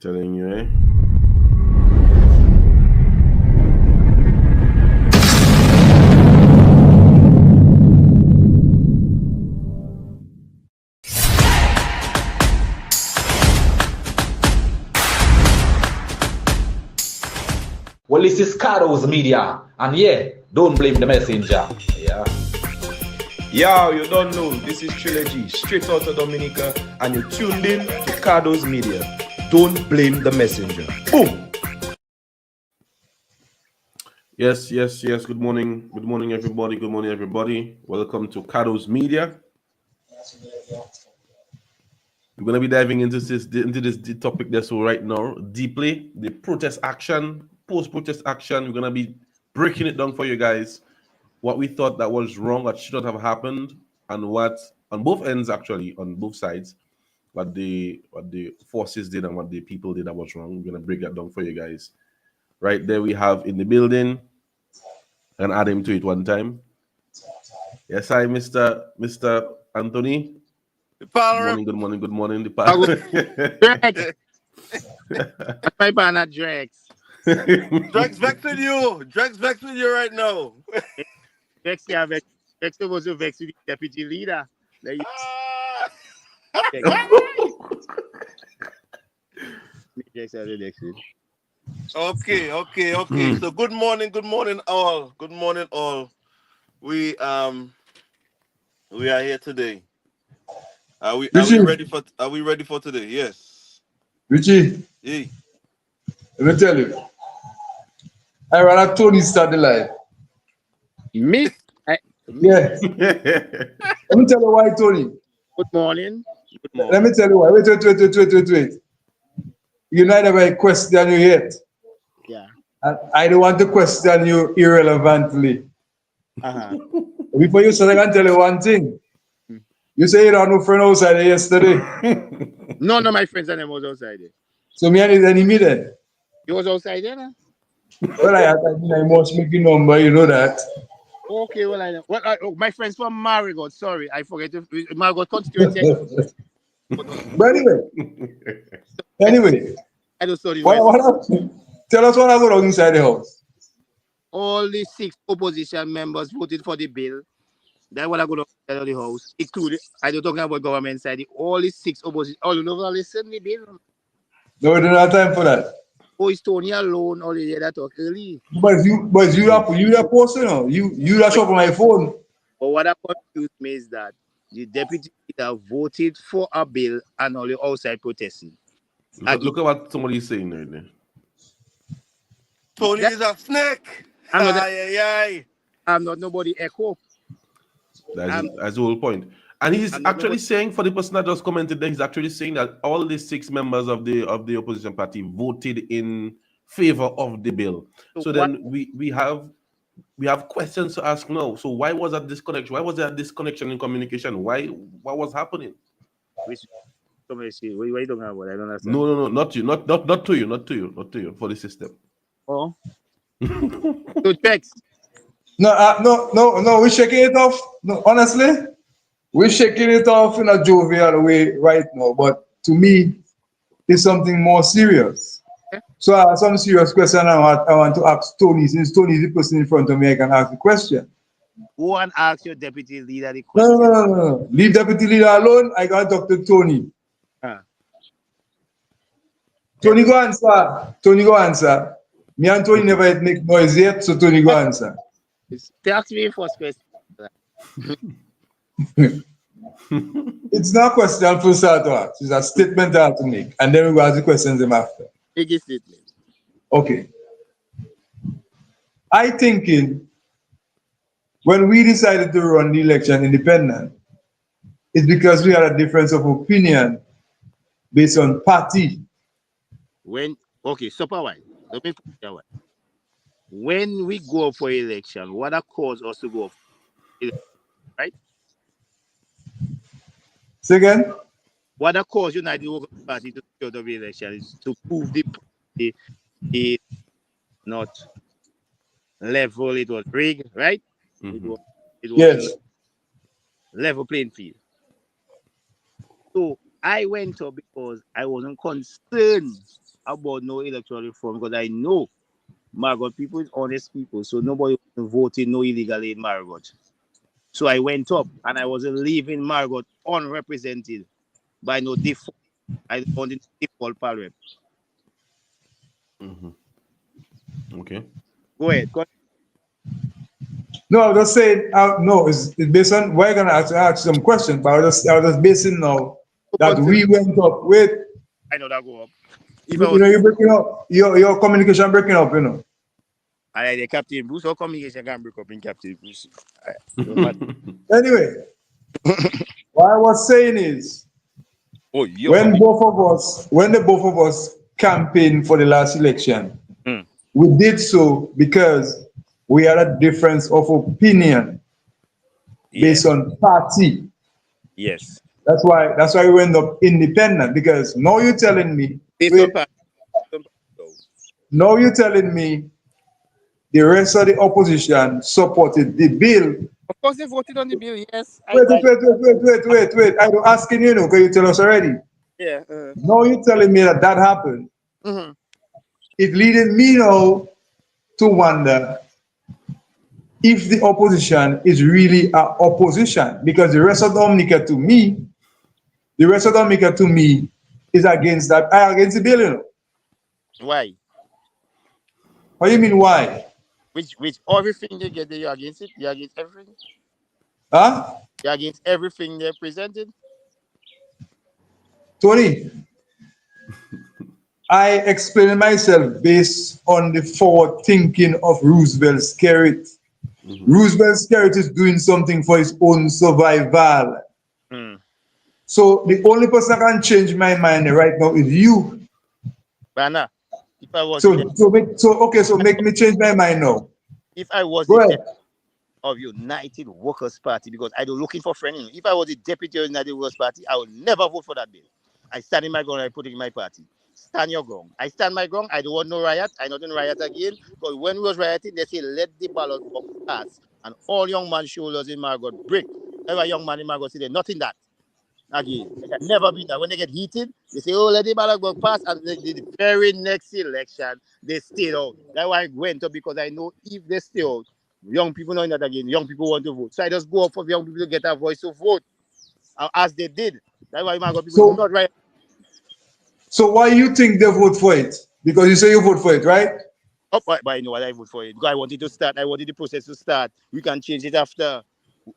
Telling you, eh? Well, this is Cardo's Media, and yeah, don't blame the messenger. Yeah. Yo, you don't know. This is Trilogy, straight out of Dominica, and you're tuned in to Cardo's Media. Don't blame the messenger. Boom! Yes. Good morning, everybody. Welcome to Cardo's Media. We're gonna be diving into this topic that's right now deeply. The protest action, post-protest action. We're gonna be breaking it down for you guys. What we thought that was wrong, that should not have happened, and what on both ends, actually, on both sides, what the forces did and what the people did that was wrong. We're gonna break that down for you guys. Right there, we have in the building, and add him to it one time. Yes, hi, Mr. Anthony. Good morning. Drex. My banner, Drex. Drex vex with you right now. Drex was a vex with the deputy leader. Okay. So good morning all. We are here today. Are we ready for today? Yes. Richie, Yeah. let me tell you. I rather Tony start the live. Me? Yes. Let me tell you why, Tony. Good morning. Let me tell you why. Wait. You know I never question you yet. Yeah. And I don't want to question you irrelevantly. Before you start, I can tell you one thing. You say you don't have no friend outside there yesterday. None of my friends and them was outside there. So me and his enemy then. You was outside there, no? Well, I must make your number, you know that. Okay, well, I know. Well, my friends from Marigot, sorry, I forget. Marigot constituency. But anyway. I don't study. Tell us what I go on inside the house. All the 6 opposition members voted for the bill. That's what I go to the house. Including, I don't talk about government side. All the 6 opposition, all of them listen to the bill. No, we don't have time for that. Oh, it's Tony alone. All the that talk early. But you are posting, no? You are shop on my phone. But what I confused me is that the deputy leader voted for a bill and all the outside protesting. Look at what somebody's saying right there. Tony is a snake. I'm not nobody echo. That's the whole point. And he's actually saying, for the person that just commented there, he's actually saying that all the 6 members of the opposition party voted in favor of the bill. So then we have questions to ask now. So why was that disconnection? Why was there a disconnection in communication? What was happening? What are you talking about? I don't understand. No, not you. Not to you. For the system. Oh. So text. No, we're shaking it off. No, honestly, we're shaking it off in a jovial way right now. But to me, it's something more serious. Okay. So I have some serious question I want to ask Tony. Since Tony is the person in front of me, I can ask the question. Go and ask your deputy leader the question. No. Leave deputy leader alone. I got to talk to Tony. Tony, go answer. Me and Tony never make noise yet, so Tony, go answer. Ask me first question. It's not a question for start to ask. It's a statement I have to make. And then we go ask the questions after. Make a statement. Okay. I thinking when we decided to run the election independent, it's because we had a difference of opinion based on party. Stop a while. Let me put it a while. When we go for election, what caused us to go for election, right? Say again? What caused United Workers' Party to go to the election is to prove the not level, it was rigged, right? Mm-hmm. It was level playing field. So I went up because I wasn't concerned about no electoral reform because I know Margot people is honest people, so nobody voted no illegally in Margot. So I went up and I wasn't leaving Margot unrepresented by no default. I wanted default parliament. Okay. Go ahead. No, I was just saying, no, it's based on, we're going to ask some questions, but I was just basing now that we went up with, I know that go up. If you know, you're breaking up, your communication breaking up, you know. I the Captain Bruce, or communication can break up in Captain Bruce. Anyway, what I was saying is, when the both of us campaigned for the last election, we did so because we had a difference of opinion based on party. Yes. That's why we went up independent, because now you're telling me now you're telling me the rest of the opposition supported the bill. Of course they voted on the bill, yes. Wait. I'm asking you, because you tell us already. Yeah. Now you're telling me that happened. It leading me now to wonder if the opposition is really an opposition, because the rest of Dominica to me is against against the bill, you know. Why? What do you mean why? Which everything they get, you're against it? You're against everything? Huh? You're against everything they presented? Tony, I explain myself based on the forward thinking of Roosevelt Skerrit. Roosevelt Skerrit is doing something for his own survival. So the only person that can change my mind right now is you. Bana, if I was so make me change my mind now. If I was the deputy of United Workers' Party, because I don't looking for friends. If I was the deputy of United Workers' Party, I would never vote for that bill. I stand in my ground, I put it in my party. Stand your ground. I stand my ground. I don't want no riot. I not in riot again. Because when we was rioting, they say let the ballot box pass. And all young man shoulders in Margot break. Every young man in Margot say there's nothing that. Again, it can never be that. When they get heated, they say, oh, let the ballot box pass. And the very next election, they stayed out. That's why I went up, because I know if they stay out, young people knowing that again, young people want to vote. So I just go up for young people to get a voice to vote, as they did. That's why Margot people not right. So why you think they vote for it? Because you say you vote for it, right? Oh, but I know what I vote for it. Because I wanted to start. I wanted the process to start. We can change it after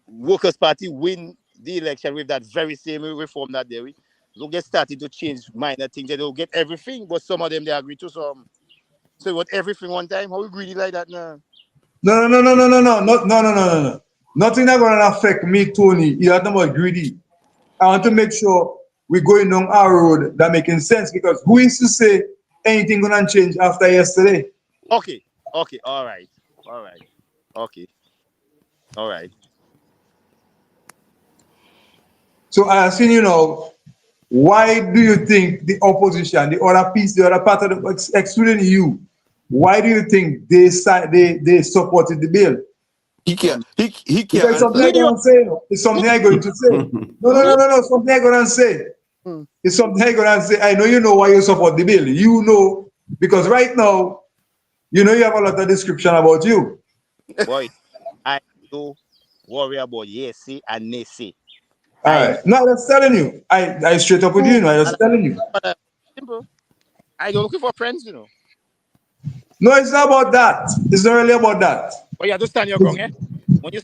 Workers' Party win the election with that very same reform that they will. They'll get started to change minor things. They don't get everything, but some of them they agree to some. So you want everything one time? How you greedy like that now? No. Nothing that's gonna affect me, Tony. You're not about greedy. I want to make sure we're going on our road that making sense, because who is to say anything gonna change after yesterday? Okay, all right. Okay. All right. So I ask you now, why do you think the opposition, the other part of the, excluding you, why do you think they supported the bill? He can't It's something I'm going to say. It's something I'm going to say. No. Something I'm going to say. It's something I'm going to say. I know you know why you support the bill. You know, because right now, you know you have a lot of description about you. Boy, I don't worry about yes say and nay say. All right. No, I'm just telling you. I straight up with you. I'm just telling you. Simple. I don't looking for friends, you know. No, it's not about that. It's not really about that. But you understand your ground, eh? When you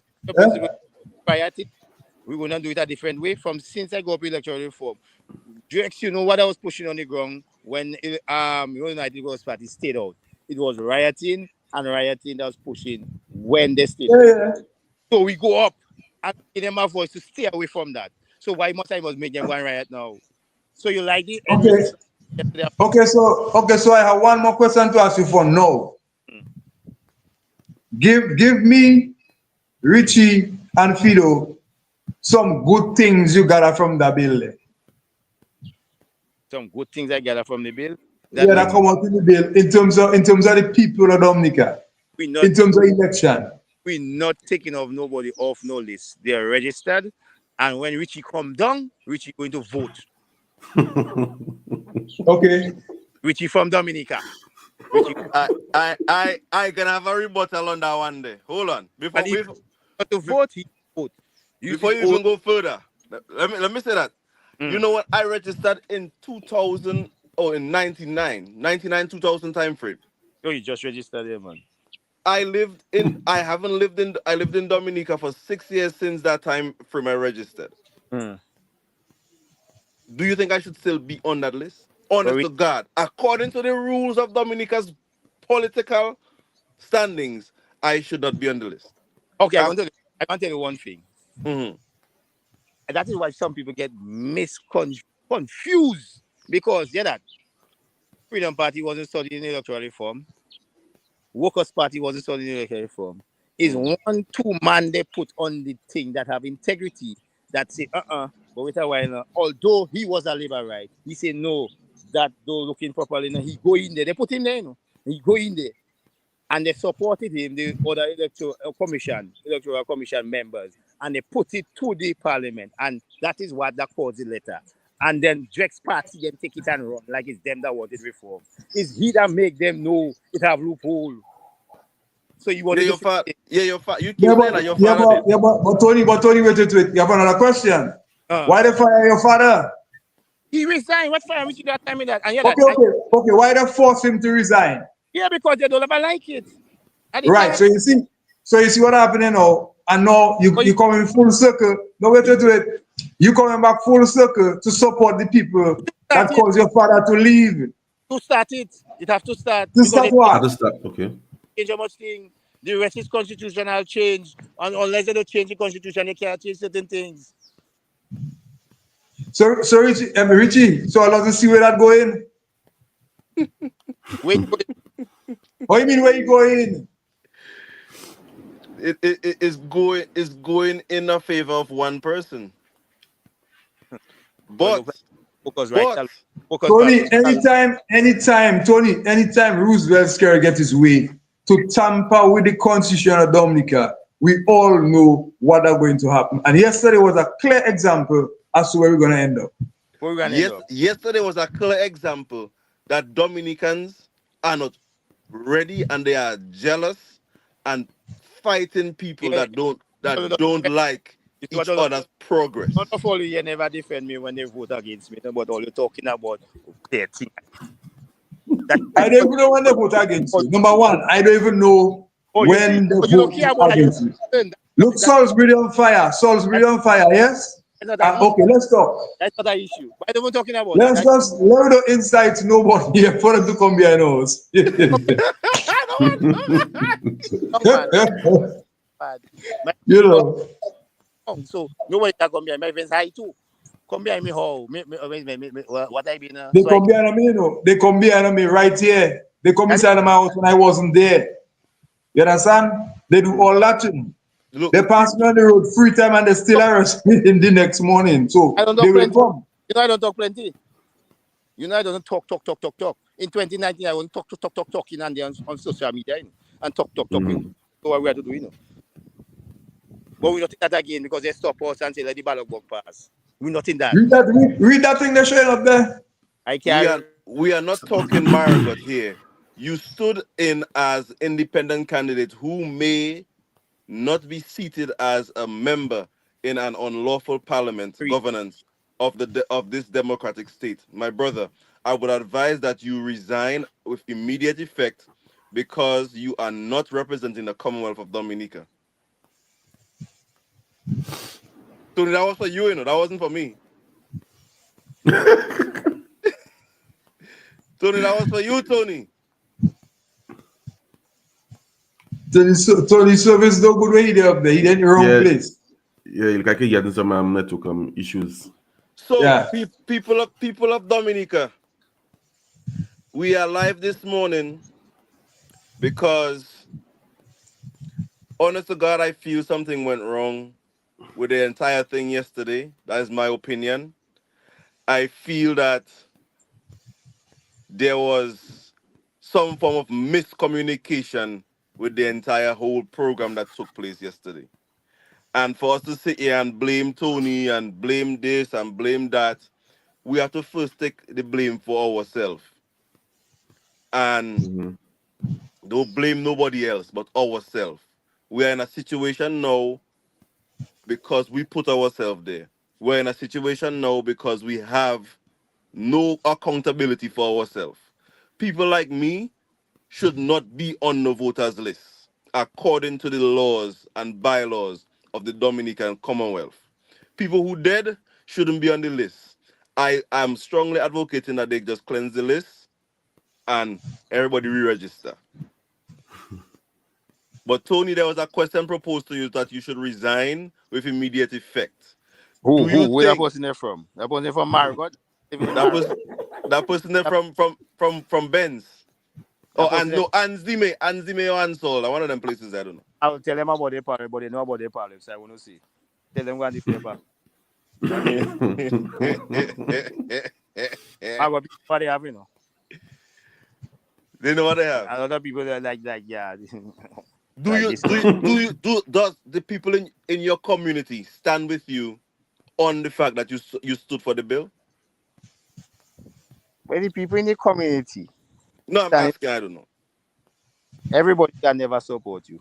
we're gonna do it a different way. From since I go up electoral reform, Drex, you know what I was pushing on the ground when United Workers' Party stayed out. It was rioting that was pushing when they stayed out. Yeah. So we go up and give them a voice to stay away from that. So why must I make them one riot now? So you like it? Okay, so I have one more question to ask you for now. Give me, Richie and Fido, some good things you got from the bill. Some good things I gather from the bill. That come out in the bill in terms of the people of Dominica. In terms of election. We're not taking off nobody off no list. They're registered, and when Richie come down, Richie going to vote. Okay. Richie from Dominica. Richie, I can have a rebuttal on that one day. Hold on. and he to vote, he vote. Before you even go further, let me say that. You Mm. know what? I registered in 2000 or in 99, 2000 time frame. Oh, you just registered there, man. I lived in Dominica for 6 years since that time frame I registered. Mm. Do you think I should still be on that list? Honest to God, according to the rules of Dominica's political standings, I should not be on the list. Okay, I can tell you one thing. Mhm. And that is why some people get confused because that Freedom Party wasn't studying electoral reform. Workers' Party wasn't studying electoral reform. Is 1-2 man they put on the thing that have integrity that say but wait a while now. Although he was a labor right, he said no, that though looking properly now, he go in there. They put him there, he go in there. And they supported him, the other electoral commission members, and they put it to the parliament. And that is what that caused the letter. And then Drake's party then take it and run like it's them that wanted reform. It's he that make them know it have loophole. So you want You Yeah, keep saying but, that your yeah, father but, did. yeah, but Tony, wait. You have another question. Why they fire your father? he resigned. What fire which that time with that? And Okay. Why they force him to resign? yeah, because they don't ever like it. Right. So you see what happening now, and now you come in full circle. No, wait. You coming back full circle to support the people that caused your father to leave. To start it have to start. To start what? Okay. Change how much thing. The rest is constitutional change. And unless they don't change the constitution, they can't change certain things. So Richie, so I love to see where that going. Wait, What do you mean where you going? It is going in a favor of one person. But Tony, anytime Roosevelt Scary get his way to tamper with the Constitution of Dominica, we all know what are going to happen. And yesterday was a clear example as to where we're going to end up. Yesterday was a clear example that Dominicans are not ready and they are jealous and fighting people that don't like each other's progress. Not of all you never defend me when they vote against me, but all you're talking about their thing. I don't even know when they vote against you. Number one, I don't even know when they vote against you. Look, Salisbury on fire, yes? Okay, let's talk. That's not an issue. Why are we talking about? Let's just let the insight to nobody here for them to come behind us. You know. So nobody can come behind my friends high too. Come behind me how? What I been? They come behind me, They come behind me right here. They come inside my house when I wasn't there. You understand? They do all that thing. Look, they pass me on the road free time and they still arrest me in the next morning. So they will come. You know I don't talk plenty. You know I don't talk. In 2019 I won't talking and on social media and talk. So what we have to do, But we not in that again because they stop us and say let the ballot box pass. We're not in that. Read that thing they're showing up there. We are not talking Margaret here. You stood in as independent candidate who may not be seated as a member in an unlawful parliament governance of this democratic state. My brother, I would advise that you resign with immediate effect because you are not representing the Commonwealth of Dominica. Tony, that was for you, That wasn't for me. Tony, that was for you, Tony. Tony service no good way he up there. He in the wrong place. Yeah, you can get some network issues. So people of Dominica, we are live this morning because honest to God, I feel something went wrong with the entire thing yesterday. That is my opinion. I feel that there was some form of miscommunication with the entire whole program that took place yesterday. And for us to sit here and blame Tony and blame this and blame that, we have to first take the blame for ourselves. and don't blame nobody else but ourselves. We are in a situation now because we put ourselves there. We're in a situation now because we have no accountability for ourselves. People like me should not be on the voters list according to the laws and bylaws of the Dominican Commonwealth. People who dead shouldn't be on the list. I am strongly advocating that they just cleanse the list and everybody re-register. But Tony, there was a question proposed to you that you should resign with immediate effect. Who Do you where that think person there from? That person from Margot? that person there from Benz? Oh, and no, Anzime or Ansol, one of them places I don't know. I will tell them about their party, but they know about their party, so I want to see. Tell them what the paper. I got people what they have, you know. They know what they have. A lot of people that like yeah. Does the people in your community stand with you on the fact that you stood for the bill? Well, the people in the community. No, I'm asking, I don't know. Everybody can never support you.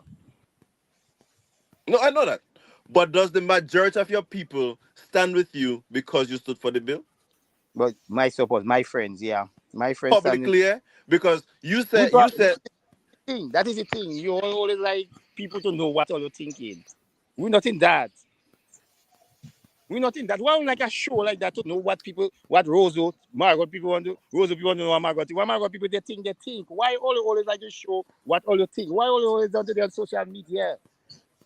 No, I know that. But does the majority of your people stand with you because you stood for the bill? But my support, my friends, yeah. My friends publicly, yeah? Because you said that is the thing. You always like people to know what all you're thinking. We're not in that. We're not in that. Why like a show like that to know what Margot people want to know what Margot people they think. Why always like to show what all you think? Why always on the social media?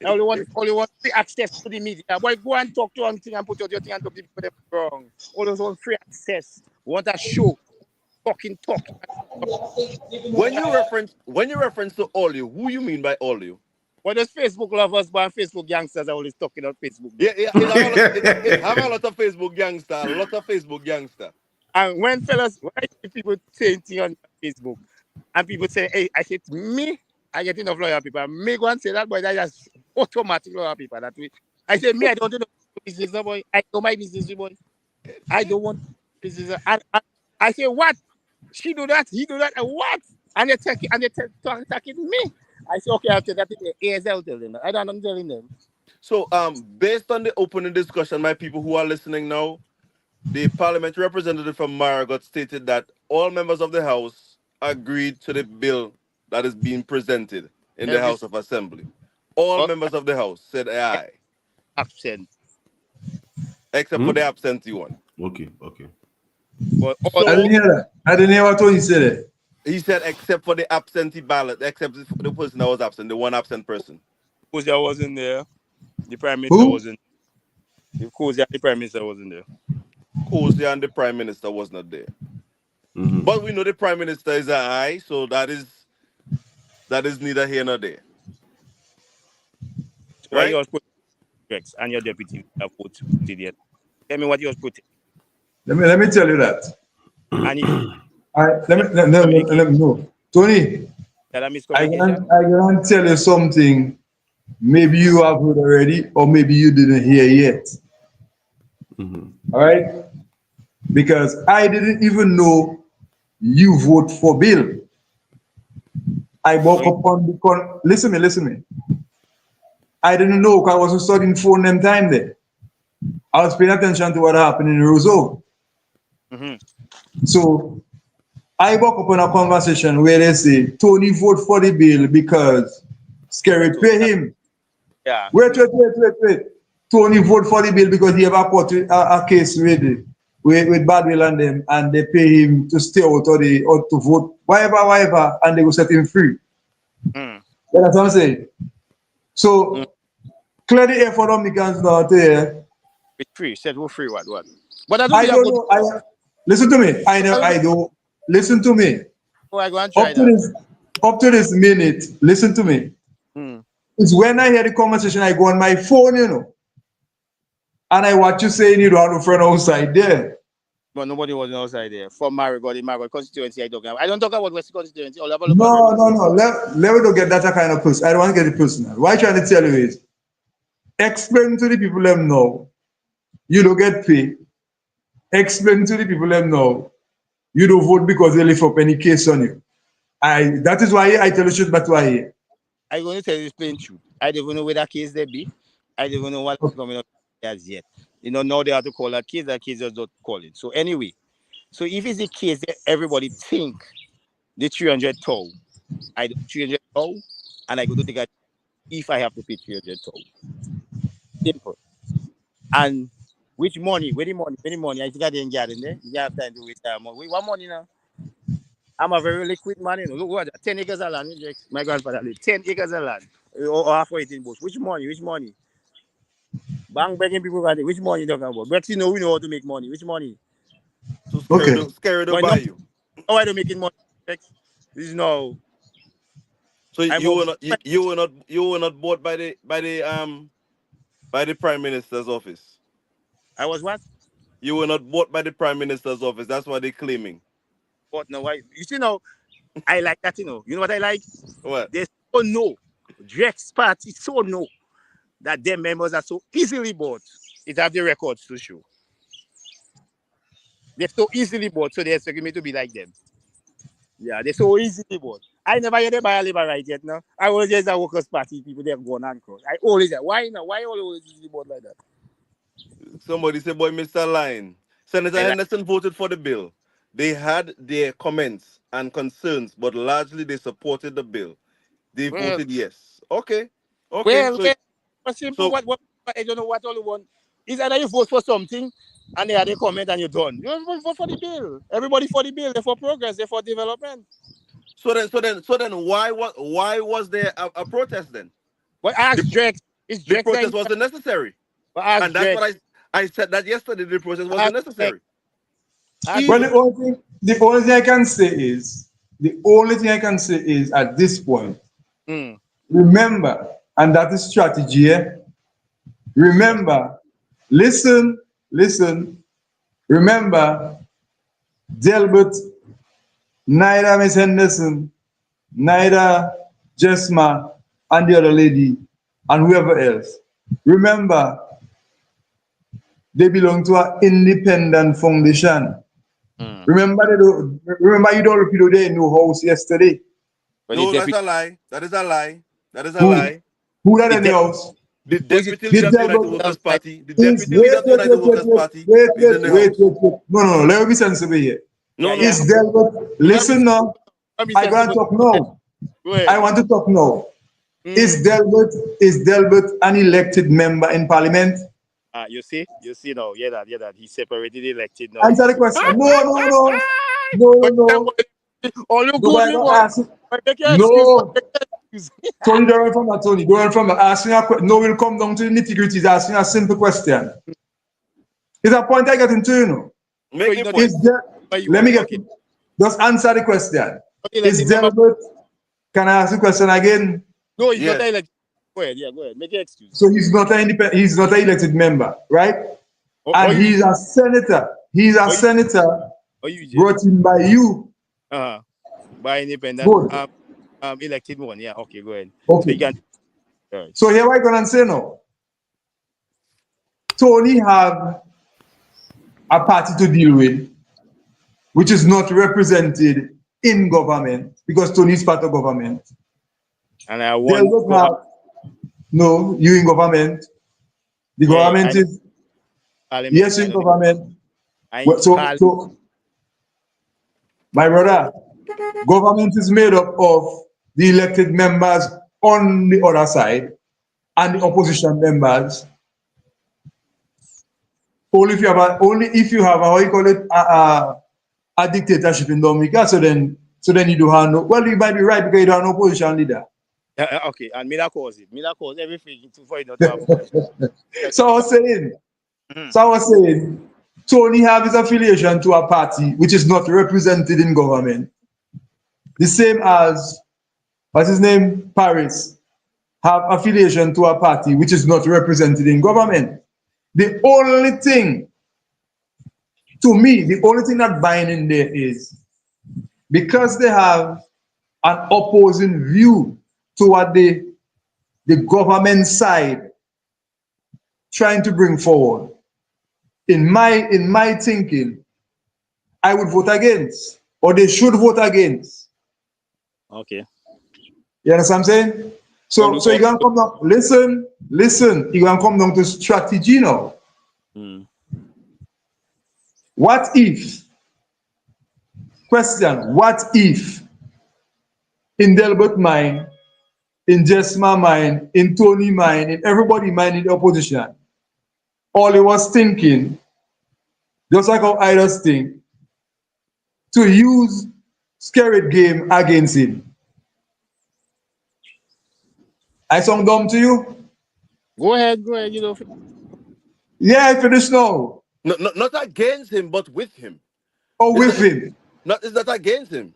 All you want free access to the media. Why go and talk to anything and put out your thing and talk to people that are wrong? Always want free access. Want a show. Talk. When you reference to all you, who you mean by all you? Well, there's Facebook lovers, but Facebook gangsters are always talking on Facebook. Yeah, it have a lot of Facebook gangster, And when people say things on Facebook, and people say, hey, I said, me, I get enough loyal people. Me go and say that, boy, that just automatic loyal people. That way. I say, me, I don't do no business, no boy. I know my business, boy. I don't want business. I say, what? She do that, he do that, and what? And they attacking me. I say, okay, I'll tell that to the ASL tell them. I don't know telling them. So, based on the opening discussion, my people who are listening now, the parliamentary representative from Margot stated that all members of the House agreed to the bill that is being presented in the House of Assembly. All members of the House said aye. Absent. Except for the absentee one. Okay. But I didn't hear that. I didn't hear what Tony said. He said except for the absentee ballot, except for the person that was absent, the one absent person. Kozia wasn't there. The Prime Minister wasn't there. The Prime Minister wasn't there. Kozia and the Prime Minister was not there. Mm-hmm. But we know the Prime Minister is an aye, so that is neither here nor there. Right? You was put and your deputy put it. Tell me what you was putting. Let me tell you that. Let me know. Tony, I can tell you something maybe you have heard already or maybe you didn't hear yet. Mm-hmm. All right? Because I didn't even know you vote for bill. I woke up on the listen me. I didn't know because I wasn't studying phone them time there. I was paying attention to what happened in Roseau. Mm-hmm. So I woke up on a conversation where they say Tony vote for the bill because Scary pay him. Yeah. Wait. Tony vote for the bill because he have a case with Badwell and them, and they pay him to stay out or to vote whatever, and they will set him free. Mm. That's what I'm saying. So clear the air for Dominicans now there. It's free. Said we're free. What? But I don't know. Listen to me. I don't. Listen to me. Oh, I go and try up to this minute, listen to me. It's when I hear the conversation, I go on my phone, and I watch you saying you don't have a friend outside there. But nobody was outside there. From Margot constituency, I don't talk about West constituency. No. Let me don't get that kind of person. I don't want to get it personal. What I'm trying to tell you is, explain to the people them know you don't get paid. Explain to the people them know you don't vote because they lift up any case on you. That is why I tell you truth, but why? I'm going to tell you the plain truth. I don't even know where that case there be. I don't even know what's coming up as yet. You know, now they have to call that case just don't call it. So anyway, so if it's a case that everybody think the 300 toll, I do 300 toll, and I go to take a if I have to pay 300 toll. Simple. And which money? Where the money? Where the money? I think I didn't get in there. You have time to waste time. We want money now. I'm a very liquid man, you know. Look what 10 acres of land. My grandfather lived 10 acres of land. Or half of it in bush. Which money? Which money? Bang begging people which money you talking about? But you know we know how to make money. Which money? So Okay. scared to buy you. Oh, I don't making money. This is no. So you were not bought by the Prime Minister's office. I was what? You were not bought by the Prime Minister's office. That's what they're claiming. But no, why? You see now, I like that. You know what I like? What? They so know. Drex party so know that their members are so easily bought. It have the records to show. They're so easily bought, so they expect me to be like them. Yeah, they're so easily bought. I never hear them buy a labor right yet now. I always just a workers' party people they've gone and cross. I always say, why now? Why always easily bought like that? Somebody said, boy, Mr. Line. Senator Henderson voted for the bill. They had their comments and concerns, but largely they supported the bill. They voted yes. Okay. Well, simple. What I don't know what all you want. Is either you vote for something and they had a comment and you're done. You vote for the bill. Everybody for the bill. They're for progress. They're for development. So then, why was there a protest then? But ask Drex. The protest wasn't necessary. And that's what I said that yesterday. The protest wasn't necessary. Well, the only thing I can say is at this point, remember, and that is strategy. Remember, listen. Remember, Delbert, neither Miss Henderson, neither Jesma, and the other lady, and whoever else. Remember, they belong to an independent foundation. Remember, you don't repeat they in no house yesterday. No, that's a lie. That is a lie. That is a lie. Who that in the house? The deputy leader of the United Workers Party. The deputy leader of the United Workers Party. Wait. No. Let me be sensible here. No. Is Delbert? Listen now. I want to talk now. I want to talk now. Is Delbert an elected member in Parliament? You see now. Yeah, that he separated elected now. Answer the question. No. All you good want. No. Tony, don't run from that, Tony. Don't run from that. Asking a question. No, we'll come down to the nitty-gritty. Asking a simple question. It's a point I get into, you know. Let me get it. Just answer the question. Is Delbert? Can I ask the question again? No, he's not elected. Go ahead. Make your excuse. So he's not an independent. He's not an elected member, right? And he's a senator. He's a senator brought in by you. By independent. Elected one. Yeah. Okay. Go ahead. Okay. So here I gonna say no. Tony have a party to deal with, which is not represented in government because Tony is part of government. And I want. No, you in government. The government is. Yes, in government. So, my brother, government is made up of the elected members on the other side and the opposition members. Only if you have how you call it a dictatorship in Dominica. So then you do have no. Well, you might be right because you don't have no opposition leader. Okay, and me that cause everything for you not to have. So I was saying, Tony have his affiliation to a party which is not represented in government. The same as, what's his name? Paris have affiliation to a party which is not represented in government. The only thing, to me, that binding there is because they have an opposing view to what the government side trying to bring forward. In my thinking, I would vote against, or they should vote against Okay. You understand what I'm saying? So you're gonna come down. Listen. You're gonna come down to strategy now. What if? Question: what if in Delbert mind, in Jesma mind, in Tony mind, in everybody mind in the opposition, all he was thinking, just like how I just think, to use scary game against him. I sound dumb to you? Go ahead. You know. Yeah, I finished now. No, not against him, but with him. Or with him. It's not against him.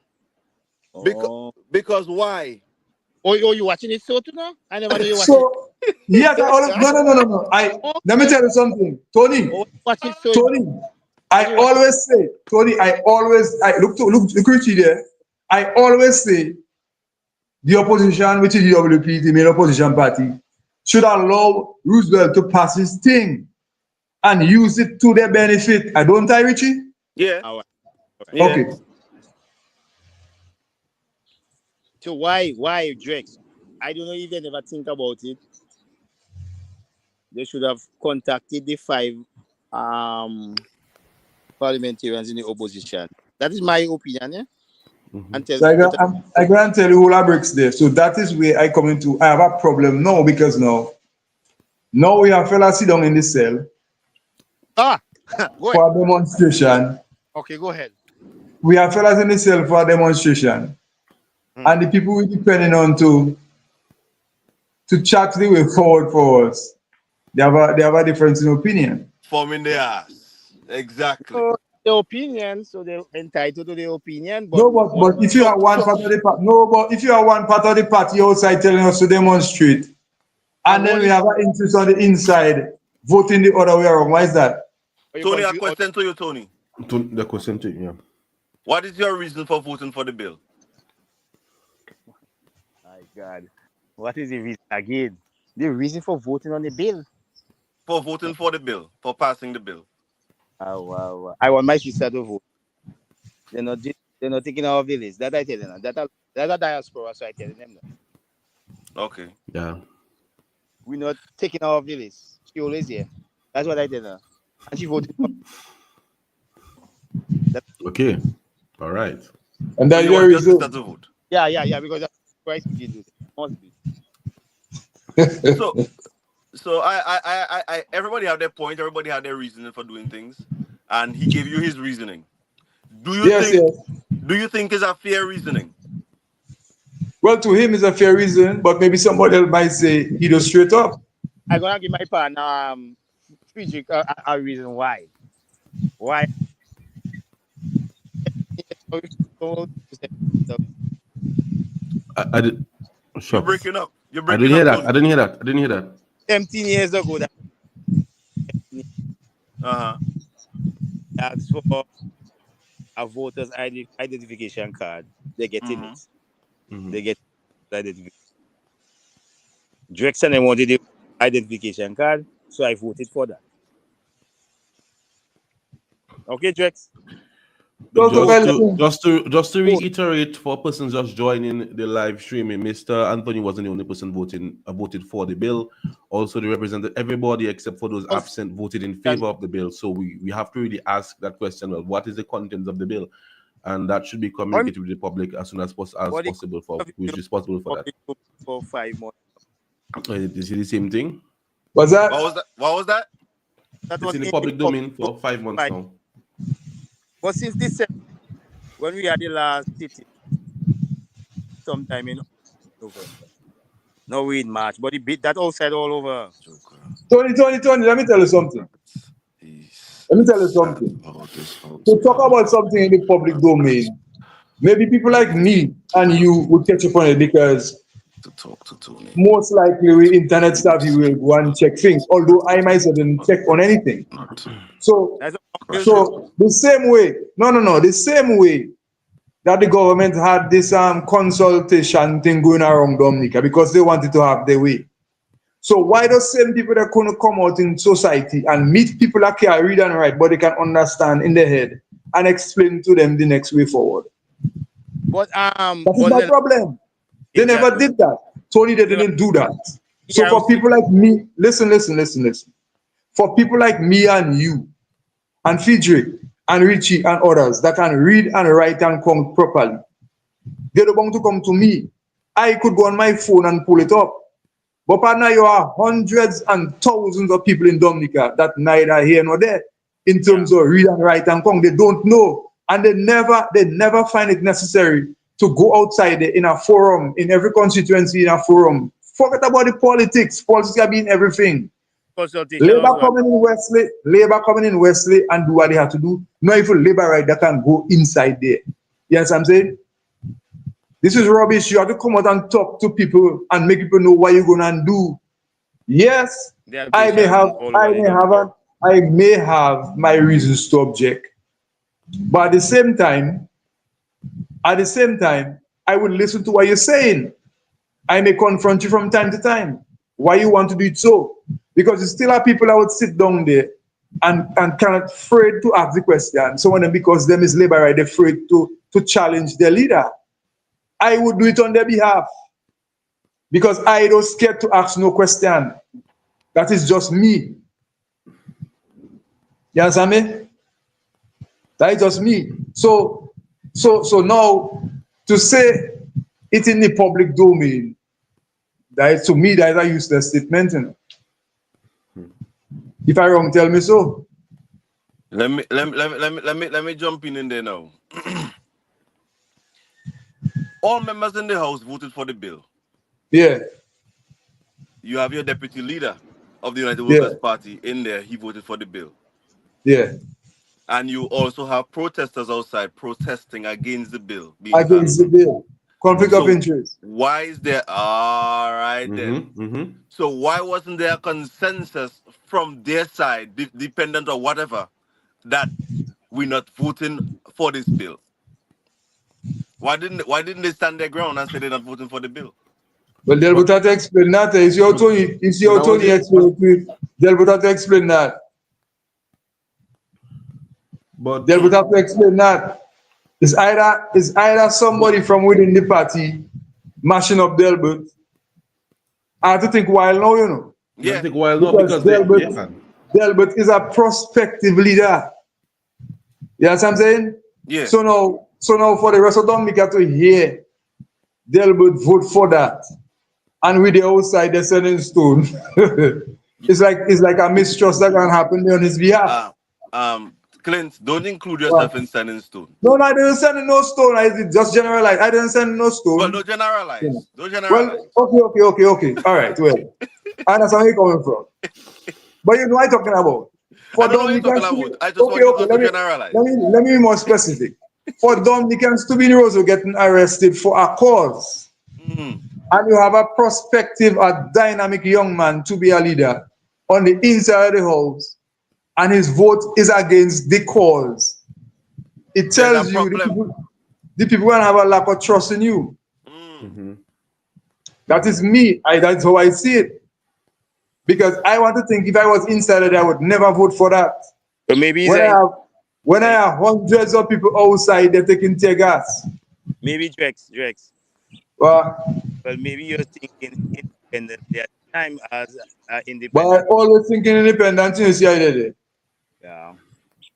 Because why? Oh, you watching it so too now? I never knew you watching. So yes, no. Let me tell you something, Tony. Tony, I always say, look Richie there. I always say the opposition, which is the WP, the main opposition party, should allow Roosevelt to pass his thing and use it to their benefit. I don't tie Richie? Yeah. Okay. So why Drex? I don't know if they never think about it. They should have contacted the 5 parliamentarians in the opposition. That is my opinion, yeah? So I can't tell you all our bricks there. So that is where I come into. I have a problem now because now we have fellas sit down in the cell for a demonstration. Okay, go ahead. We have fellas in the cell for a demonstration. And the people we're depending on to chat the way forward for us, they have a difference in opinion. Forming their ass. Exactly. So the opinion, so they're entitled to their opinion. But but if you are one part of the party, if you are one part of the party outside telling us to demonstrate, and then we have an interest on the inside voting the other way around, why is that? Tony, a question to you, Tony. The question to you, yeah. What is your reason for voting for the bill? My God. What is the reason again? The reason for voting on the bill? For voting for the bill, for passing the bill. Oh, wow. I want my sister to vote. They're not taking our village. That I tell them. That's a diaspora, so I tell them that. Okay. Yeah. We're not taking our village. She always here. That's what I tell her. And she voted for. Okay. All right. And that you your want your reason. sister to vote? Yeah, because that's Christ you do. Must be. So I everybody have their point, everybody have their reasoning for doing things, and he gave you his reasoning. Do you think it's a fair reasoning? Well, to him it's a fair reason, but maybe somebody else might say he does straight up. I'm gonna give my partner Friedrich a reason why. Why? I did. You're breaking up. I didn't hear that. I didn't hear that. 17 years ago, that asked for a voter's identification card. They get in it. They get identification. Drexen and wanted the identification card, so I voted for that. Okay, Drex. Just to reiterate for persons just joining the live streaming, Mr. Anthony wasn't the only person voted for the bill. Also, they represented everybody except for those absent voted in favor of the bill. So we have to really ask that question of what is the contents of the bill, and that should be communicated with the public as soon as possible for who is responsible for that. For 5 months. Is it the same thing? What's that? What was that? That It's was in the public domain for 5 months now. But since December, when we had the last sitting, sometime in November. No, we in March, but that outside all over. Tony, let me tell you something. To talk about something in the public domain, maybe people like me and you would catch up on it because most likely we internet savvy will go and check things, although I myself didn't check on anything. So the same way, the same way that the government had this consultation thing going around Dominica because they wanted to have their way. So why those same people that couldn't come out in society and meet people that can read and write, but they can understand in their head and explain to them the next way forward? But That is my problem. They never did that. Tony, they didn't do that. So Yeah, for people like me, listen. For people like me and you, and Friedrich, and Richie, and others that can read and write and count properly, they don't want to come to me. I could go on my phone and pull it up. But partner, you are hundreds and thousands of people in Dominica that neither here nor there in terms of read and write and count. They don't know. And they never find it necessary to go outside there in a forum, in every constituency in a forum. Forget about the politics. Politics can be in everything. Labour coming in Wesley and do what they have to do. Not even Labour right that can go inside there. You know what I'm saying? This is rubbish. You have to come out and talk to people and make people know what you're gonna do. Yes, I may have my reasons to object. But at the same time, I will listen to what you're saying. I may confront you from time to time. Why you want to do it so? Because you still have people that would sit down there and cannot afraid to ask the question. Some of them, because them is labor right, they're afraid to challenge their leader. I would do it on their behalf. Because I don't scared to ask no question. That is just me. You understand me? That is just me. So now to say it in the public domain, that is, to me, that is a useless statement. You know? If I wrong, tell me so. Let me jump in there now. All members in the House voted for the bill. Yeah. You have your deputy leader of the United Workers Party in there. He voted for the bill. Yeah. And you also have protesters outside protesting against the bill. Against the bill. Conflict of interest. Why is there? All right, then. So why wasn't there a consensus from their side, dependent or whatever, that we're not voting for this bill? Why didn't they stand their ground and say they're not voting for the bill? Well, they'll have to explain that. It's your Tony explain. They'll have to explain that. But they would have to explain that. It's either somebody from within the party mashing up Delbert. I have to think while now, you know. Yeah, I think while now because Delbert is a prospective leader. You know what I'm saying? Yeah. So now for the rest of them, we got to hear Delbert vote for that. And with the outside, they're sending stone. It's like a mistrust that can happen on his behalf. Clint, don't include yourself in sending stone. No, I didn't send no stone. I just generalize. I didn't send no stone. Well, don't generalize. Yeah. Don't generalize. Well, okay. All right, well. I understand where you're coming from. But you know what I'm talking about. I don't know what you're talking about. I just want you to generalize. Let me be more specific. For Dominican Stubin Rosso getting arrested for a cause, and you have a prospective, a dynamic young man to be a leader on the inside of the house, and his vote is against the cause. It tells you the people will have a lack of trust in you. That is me. That's how I see it. Because I want to think if I was inside it, I would never vote for that. But maybe when I have hundreds of people outside, they're taking tear gas. Maybe Drex. Well, maybe you're thinking independent. Their time as independent. But I always think independent. You see, I did it. Yeah.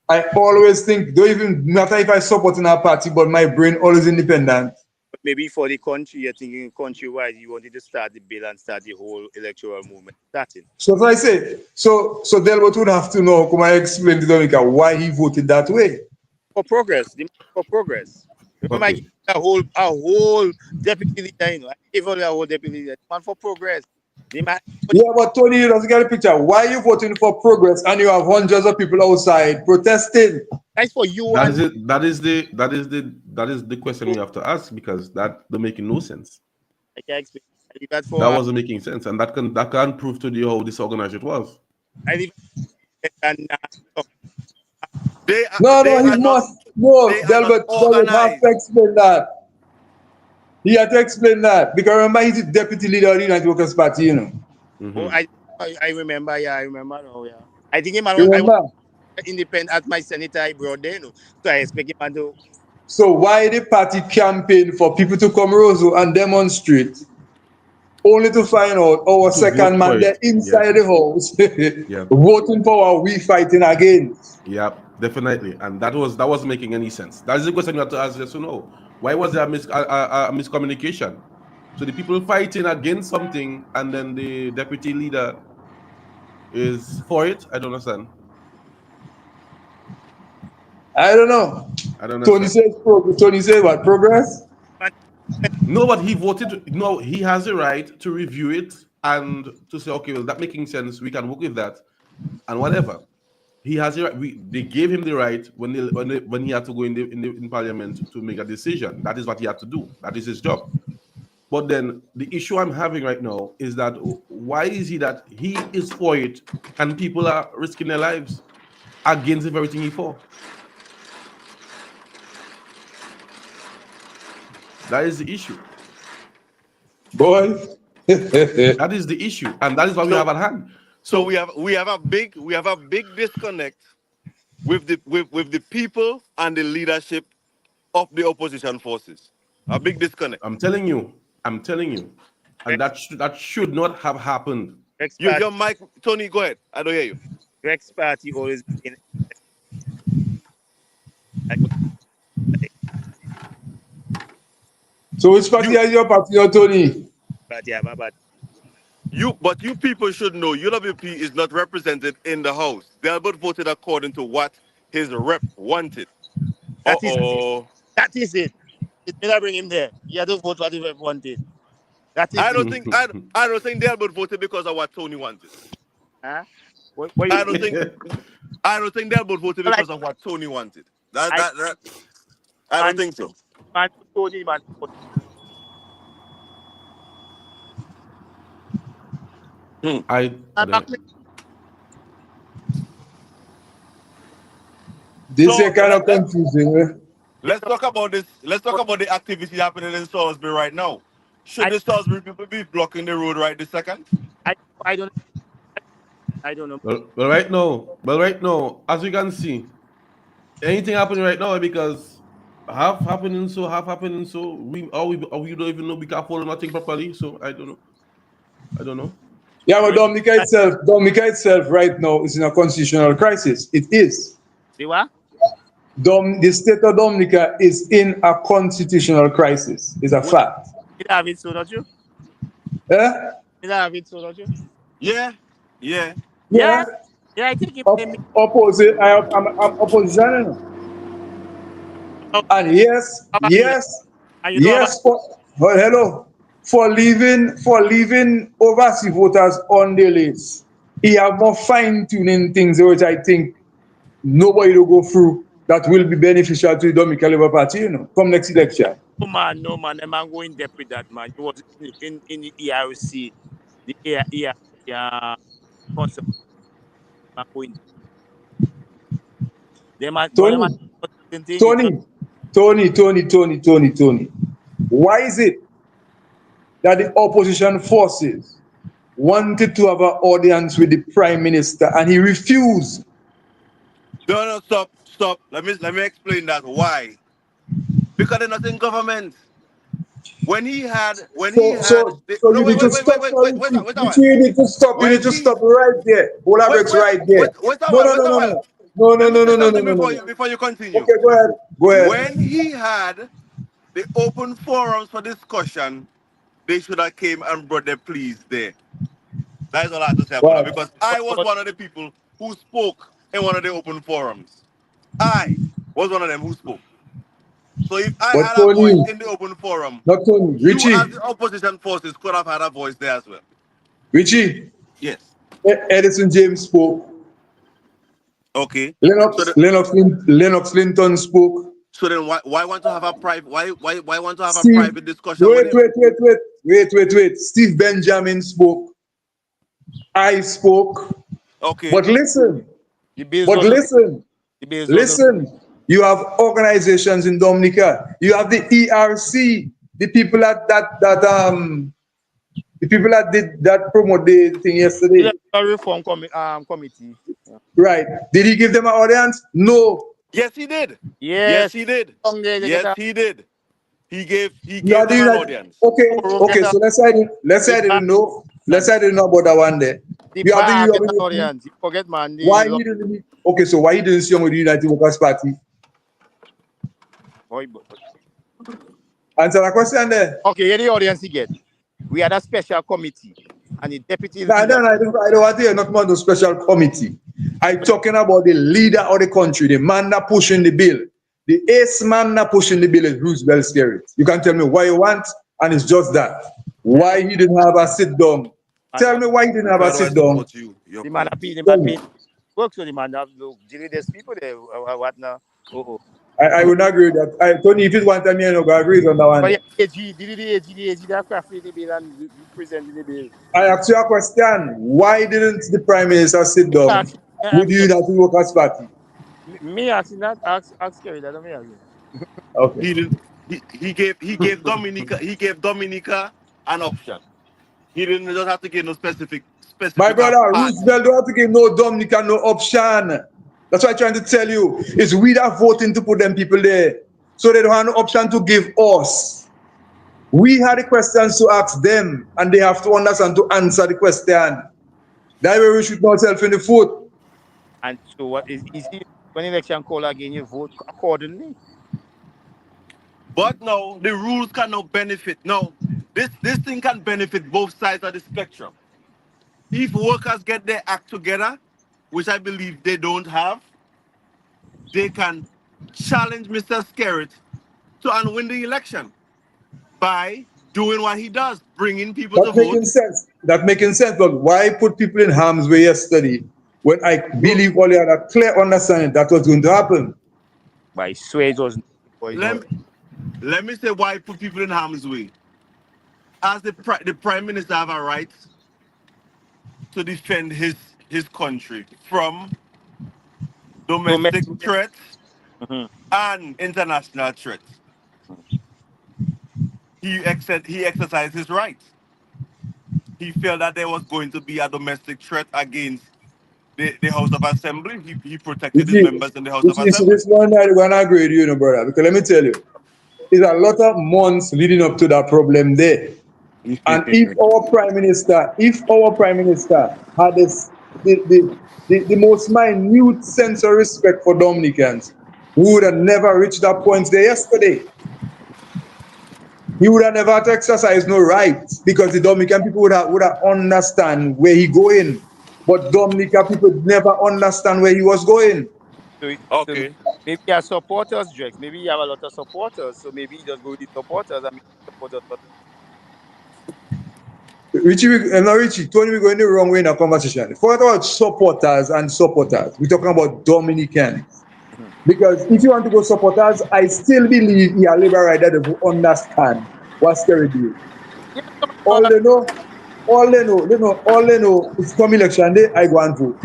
I always think, don't even matter if I support in a party, but my brain always independent. But maybe for the country, you're thinking country-wise, you wanted to start the bill and start the whole electoral movement starting. So as I say, so Delbert would have to know, come and explain to Dominica why he voted that way. For progress. Remember, okay. a whole deputy leader, you know, even a whole deputy leader, man for progress. Yeah, but Tony, you doesn't get a picture. Why are you voting for progress and you have hundreds of people outside protesting? That's for you. That is the question we have to ask, because that don't make no sense. I can explain. That wasn't making sense, and that can prove to you how disorganized it was. Delbert have to explain that. He had to explain that, because remember he's the deputy leader of the United Workers Party, you know. Oh, I remember. Yeah, I remember. Oh, yeah. I think him. I was independent at my senator I brought there, you know. So I expect him to. So why the party campaign for people to come Roseau and demonstrate, only to find out our To second vote man for there it. inside the house Yeah. voting for what we fighting against? Yeah, definitely, and that wasn't making any sense. That is the question you have to ask yes or no. Why was there a miscommunication? So the people fighting against something, and then the deputy leader is for it. I don't understand. I don't know. I don't Tony understand. says Tony says what, progress? No, but he voted. No, he has the right to review it and to say, okay, well, that making sense. We can work with that, and whatever. He has the right. They gave him the right when he had to go in parliament to make a decision. That is what he had to do. That is his job. But then the issue I'm having right now is that why is he that he is for it and people are risking their lives against the very thing he for? That is the issue. Boy. That is the issue, and that is what we have at hand. So we have a big disconnect with the people and the leadership of the opposition forces. A big disconnect. I'm telling you, and that should not have happened. Your mic, Tony, go ahead. I don't hear you. Rex party always in. So which party are your party or Tony? But yeah, but You people should know UWP is not represented in the House. They are both voted according to what his rep wanted. that is it. It may not bring him there. He had to vote what he wanted. That is I it. don't think they are both voted because of what Tony wanted. Huh? I don't think they are both voted because of what Tony wanted. I don't think so. Man, Tony, man. This So, is kind of confusing. Eh? Let's talk about this. Let's talk about the activity happening in Salisbury right now. Should the Salisbury people be blocking the road right this second? I don't know. Well, right now, as you can see, anything happening right now because half happening so. We don't even know we can't follow nothing properly. So I don't know. Yeah, but Dominica itself right now is in a constitutional crisis. It is. See what? The state of Dominica is in a constitutional crisis. It's a fact. You have it so, don't you? Eh? You have it so, don't you? Yeah. Yeah, I think it Opposite. I'm opposition. And yes. For leaving overseas voters on the list, he have more fine-tuning things which I think nobody will go through that will be beneficial to the Dominica Labour Party, come next election. No man, the man go in depth with that, man. He was in the ERC, the ERC concept. Tony. Why is it that the opposition forces wanted to have an audience with the Prime Minister and he refused? No, stop. Let me explain that. Why? Because they're not in government. You need to stop right there. Right there. No. Before you continue. Okay, go ahead. When he had the open forums for discussion, they should have came and brought their pleas there. That is all I have to say about that, because I was one of the people who spoke in one of the open forums. I was one of them who spoke. So if I had a voice in the open forum, Richie, you as the opposition forces could have had a voice there as well. Richie. Yes. Edison James spoke. Okay. Lennox Linton spoke. So then why want to have a private private discussion? Wait. Steve Benjamin spoke. I spoke. Okay. But listen. Listen. You have organizations in Dominica. You have the ERC, the people that did that promote the thing yesterday. Reform committee. Right. Did he give them an audience? No. Yes, he did. Yes. he did. Long day they Yes, get he did. He gave You are them doing an that. audience. Okay, Forum okay. get So let's say I didn't know. Let's say I didn't know about that one day. the You have bar get an the audience. You forget, man. why he didn't? Okay, so why he didn't see him with the United Workers Party? Answer that question there. Okay, here the audience he get. We had a special committee, and the deputy No, leader. I don't want to hear nothing about the special committee. I'm talking about the leader of the country, the man that pushing the bill. The ace man that pushing the bill is Roosevelt Skerrit. You can tell me why you want, and it's just that. Why he didn't have a sit down? Tell me why he didn't have a How do I sit down. support you? Your The man cause? the Tell man me. paid work, so the man have look. There's people there. What now? Oh. I would not agree with that. Tony, if it's one time, you know, I agree on that But one. yeah, AG, the AG that crafted the bill and presented the bill. I ask you a question. Why didn't the Prime Minister sit down with the United Workers Party? Me asking that, ask Kerry that, me asking. Okay. He didn't. He gave Dominica an option. He didn't just have to give no specific My brother, party. Roosevelt don't have to give no Dominica no option. That's what I'm trying to tell you. It's we that voting to put them people there. So they don't have no option to give us. We had the questions to ask them, and they have to understand to answer the question. That way we shoot ourselves in the foot. And so what is easy when election call again, you vote accordingly. But no, the rules cannot benefit. No, this thing can benefit both sides of the spectrum. If workers get their act together, which I believe they don't have, they can challenge Mr. Skerrit to and win the election by doing what he does, bringing people to That vote. making sense. That making sense. But why put people in harm's way yesterday when I believe all had a clear understanding that was going to happen? By swear it was. Let me say why put people in harm's way. As the Prime Minister have a right to defend his country from domestic threats and international threats. He exercised his rights. He felt that there was going to be a domestic threat against the House of Assembly. He protected his members in the House of Assembly. This one I'm going to agree with you, brother, because let me tell you, it's a lot of months leading up to that problem there. And if our Prime Minister had the most minute sense of respect for Dominicans, we would have never reached that point there yesterday. He would have never had to exercise no rights because the Dominican people would have understand where he going. But Dominica people never understand where he was going. So maybe you have supporters, Drex. Maybe you have a lot of supporters. So maybe you just go with the supporters and supporters. Richie, Tony, we're going the wrong way in our conversation. Forget about supporters and supporters. We're talking about Dominicans. Because if you want to go supporters, I still believe he are labor rider that will understand what Skerrit do. All they know is come election day, I go and vote.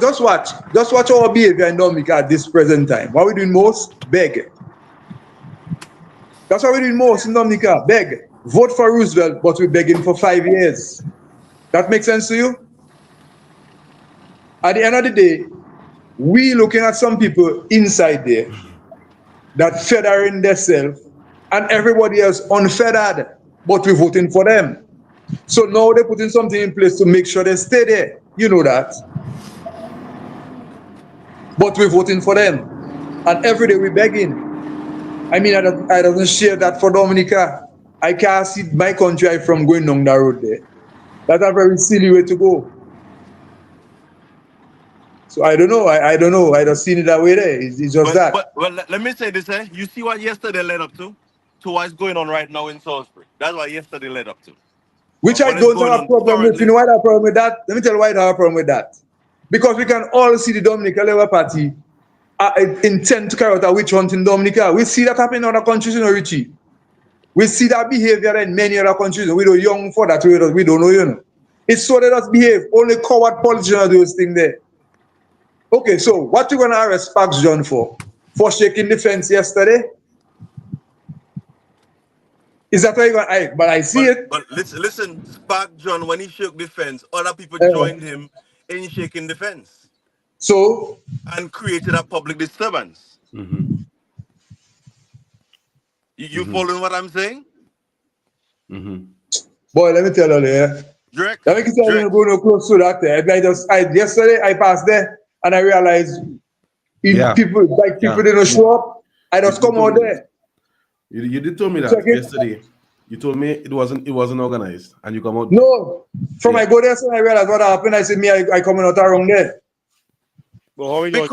Just watch our behavior in Dominica at this present time. What we doing most? Beg. That's what we're doing most in Dominica. Beg. Vote for Roosevelt, but we're begging for 5 years. That makes sense to you? At the end of the day, we looking at some people inside there that feathering themselves and everybody else unfeathered, but we're voting for them. So now they're putting something in place to make sure they stay there. You know that. But we're voting for them. And every day we're begging. I mean, I don't share that for Dominica. I can't see my country from going down that road there. That's a very silly way to go. So I don't know. I don't know. I don't see it that way there. It's just that. But let me say this, You see what yesterday led up to what's going on right now in Salisbury. That's what yesterday led up to. Which I don't have a problem with. You know why I have a problem with that? Let me tell you why I have a problem with that. Because we can all see the Dominican Labour Party intend to carry out a witch hunt in Dominica. We see that happen in other countries, Richie. We see that behavior in many other countries. We don't young for that. We don't know, It's so let us behave. Only coward politicians do those things there. Okay, so what you gonna arrest Sparks John for? For shaking the fence yesterday? Is that why you're gonna? But I see it. But listen, Spark John, when he shook the fence, other people joined him in shaking the fence. So, and created a public disturbance. Mm-hmm. You following what I'm saying? Mm-hmm. boy, let me tell you, yeah. Drake, Let me tell you, go no close to that. Yesterday I passed there and I realized Yeah. people didn't show up. I just come out there. You did tell me that Check it. yesterday. You told me it wasn't organized, and you come out. No, from Yeah. I go there, so I realized what happened. I said, I coming out around there. But how we know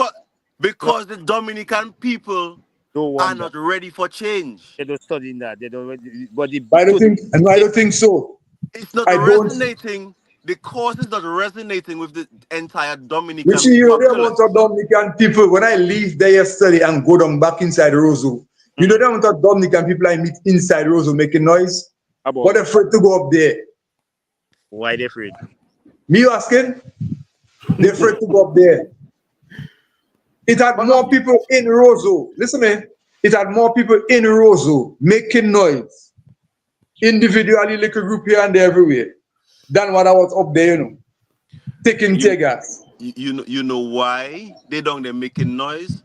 because the Dominican people don't are want not that? ready for change. They don't study that. They don't. But the I don't think so. It's not I don't. resonating. The cause is not resonating with the entire You Dominican see, you know the populace. amount of Dominican people, when I leave there yesterday and go down back inside Roseau, you know the amount of Dominican people I meet inside Roseau making noise? About But they're afraid to go up there. why they afraid? Me asking? They're afraid to go up there. It had more people in Roseau. Listen, man. It had more people in Roseau making noise, individually, like a group here and there everywhere, than what I was up there, taking tear gas. You know why they don't they making noise?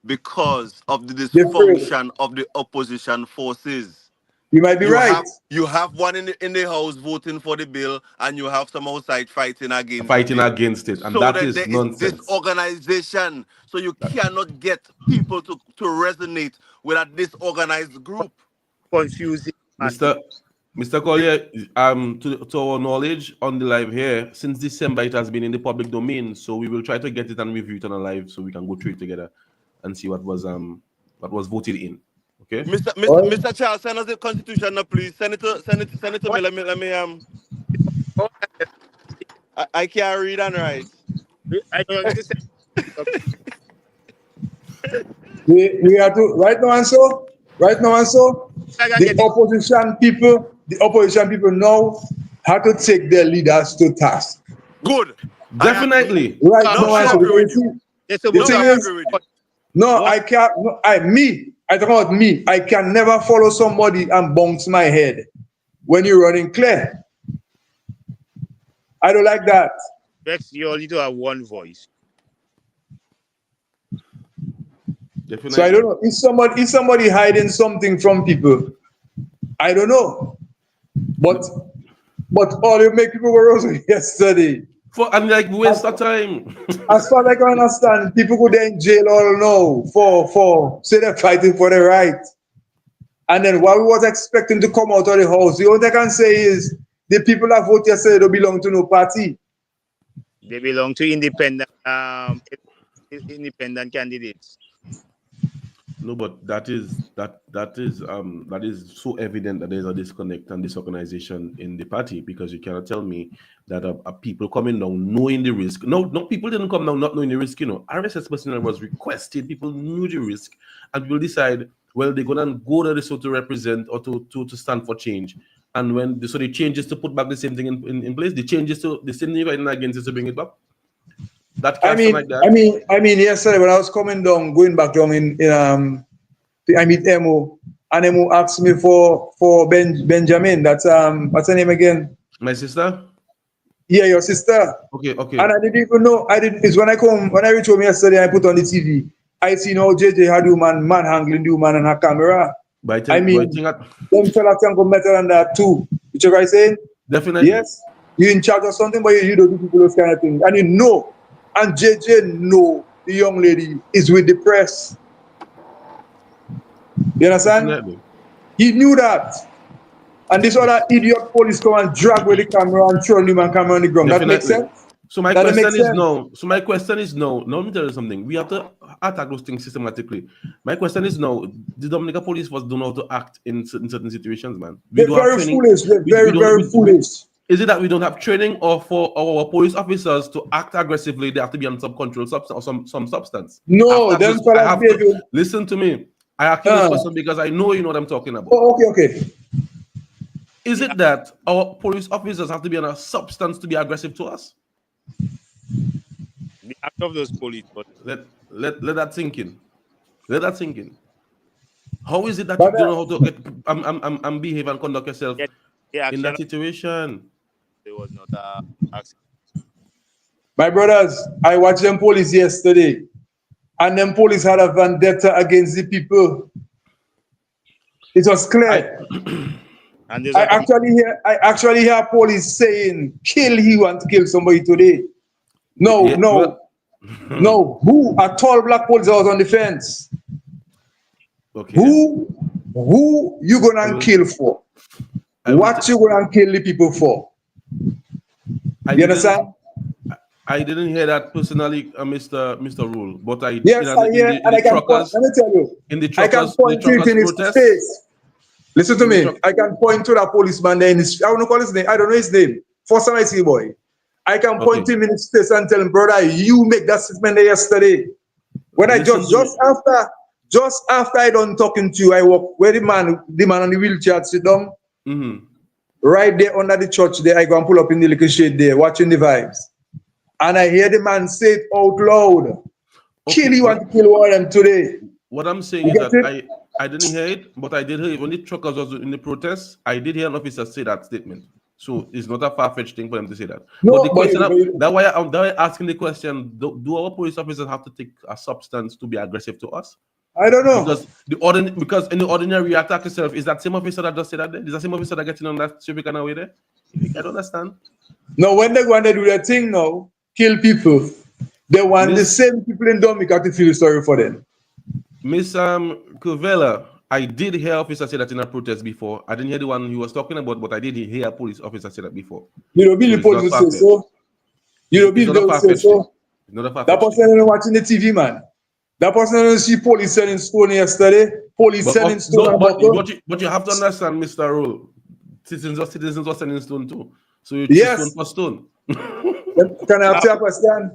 Because of the They're afraid. dysfunction of the opposition forces. You might be right. You have one in the house voting for the bill, and you have some outside fighting against it, and so that that is there nonsense. is disorganization. So you cannot get people to resonate with a disorganized group. Confusing. Mr. Collier, to our knowledge on the live here, since December it has been in the public domain, so we will try to get it and review it on a live so we can go through it together and see what was voted in. Okay, Mr. Charles, send us the constitution now, please. Send it to me. Let me I can't read and write. I don't know. We have to right now and so the opposition people now have to take their leaders to task. Good. Definitely. Right now and so the thing is, no, I can't. No, I talk about me. I can never follow somebody and bounce my head when you're running clear. I don't like that. Vex, you only to have one voice. Definitely. So I don't know. Is somebody hiding something from people? I don't know. But all you make people were also yesterday. And like waste of time. As far as I can understand, people go there in jail all now for say they're fighting for their right. And then what we was expecting to come out of the house, the only thing I can say is the people that vote yesterday don't belong to no party. They belong to independent candidates. No, but that is so evident that there's a disconnect and disorganization in the party, because you cannot tell me that people coming down knowing the risk. No, people didn't come down not knowing the risk. RSS personnel was requested. People knew the risk, and people decide, well, they're gonna go to the so to represent or to stand for change. And when the changes to put back the same thing in place, the changes to the same thing fighting against it to bring it back. I mean, yesterday when I was coming down, going back down I meet Emo, and Emo asked me for Benjamin. That's what's her name again? My sister? Yeah, your sister. Okay. And I didn't even know. It's when I reached home yesterday, I put on the TV. I see now JJ had man handling the woman on her camera. Them fellas can go better than that too. Which are I saying? Definitely. Yes. You're in charge of something, but you don't do people those kind of things. And you know. And JJ know the young lady is with the press. You understand? Definitely. He knew that. And this other idiot police come and drag with the camera and throw him and camera on the ground. Definitely. That makes sense? So my question is no. Now let me tell you something. We have to attack those things systematically. My question is no. The Dominican police don't know how to act in certain situations, man. They're very foolish. They're very foolish. Is it that we don't have training, or for our police officers to act aggressively, they have to be on some controlled substance or some substance? No, listen to me. I ask you this question because I know you know what I'm talking about. Oh, okay. Is it that our police officers have to be on a substance to be aggressive to us? The act of those police, but let that sink in. Let that sink in. How is it that you don't know how to get behave and conduct yourself in that situation? There was not accident. My brothers, I watched them police yesterday, and them police had a vendetta against the people. It was clear. And there's I a actually hear police saying, "Kill he want to kill somebody today." No, Yeah, no, well- no. Who? A tall black police was on the fence. Okay. Who you gonna kill for? What you gonna kill the people for? You understand? I didn't hear that personally, Mr. Rule, but I Yes, I hear, and I can point. Let me tell you. in the I can truckers, point to it in his protest. face. Listen to In the me. truck- I can point to that policeman there in his. I don't know call his name. I don't know his name. First time I see boy, I can point Okay. him in his face and tell him, brother, you make that statement there yesterday. When I Listen just after I done talking to you, I walk where the man on the wheelchair sit down. Mhm. Right there under the church there, I go and pull up in the little shade there, watching the vibes. And I hear the man say it out loud. Okay, Kill you want to kill all of them today. What I'm saying You is get that it? I didn't hear it, but I did hear it when the truckers was in the protest. I did hear an officer say that statement. So it's not a far-fetched thing for them to say that. No, but the but- question but- that's why I'm asking the question: do our police officers have to take a substance to be aggressive to us? I don't know. Because in the ordinary attack itself, is that same officer that just said that there? Is that same officer that getting on that civic and away there? I don't understand. No, when they go and they do their thing now, kill people, they want the Miss- same people in Dominica to feel sorry for them. Miss Covella, I did hear officer say that in a protest before. I didn't hear the one he was talking about, but I did hear a police officer say that before. You know, Billy it's police not will say far-fetched. so. You know, It's Billy not a will say far-fetched so. thing. It's not a That far-fetched person thing. ain't watching the TV, man. That person didn't see police selling stone yesterday. Police selling stone and buckle. But you have to understand, Mr. Rule, citizens are selling stone too. So you Yes. choose stone for stone. Can I ask you a question?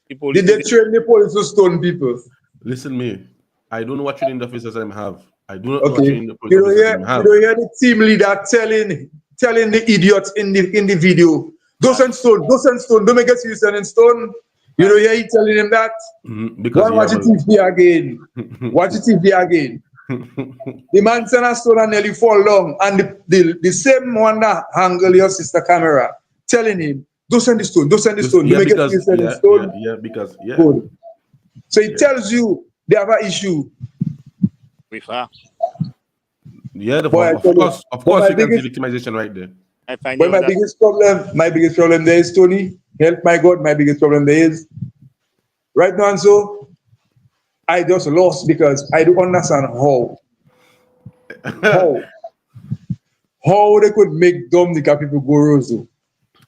the police Did they train the police to stone people? Listen me, I don't know what training the officers I have. I do not know what Okay. training the police You don't officers hear, I have. you don't hear the team leader telling the idiots in the video, don't send stone, don't make us use sending stone. You don't hear he telling him that? Because Go and watch the TV again. Watch the TV again. The man sent a stone and nearly fall down, and the same one that angle your sister camera telling him, don't send the stone, don't send the stone, don't make us use sending stone. Good. So it tells you they have an issue. with her. Yeah, Boy, I of tell you, course, but you my can see biggest- victimization right there. I find But out my that biggest problem there is, Tony, help my God, my biggest problem there is, right now and so, I just lost because I don't understand how they could make Dominica people go Roseau.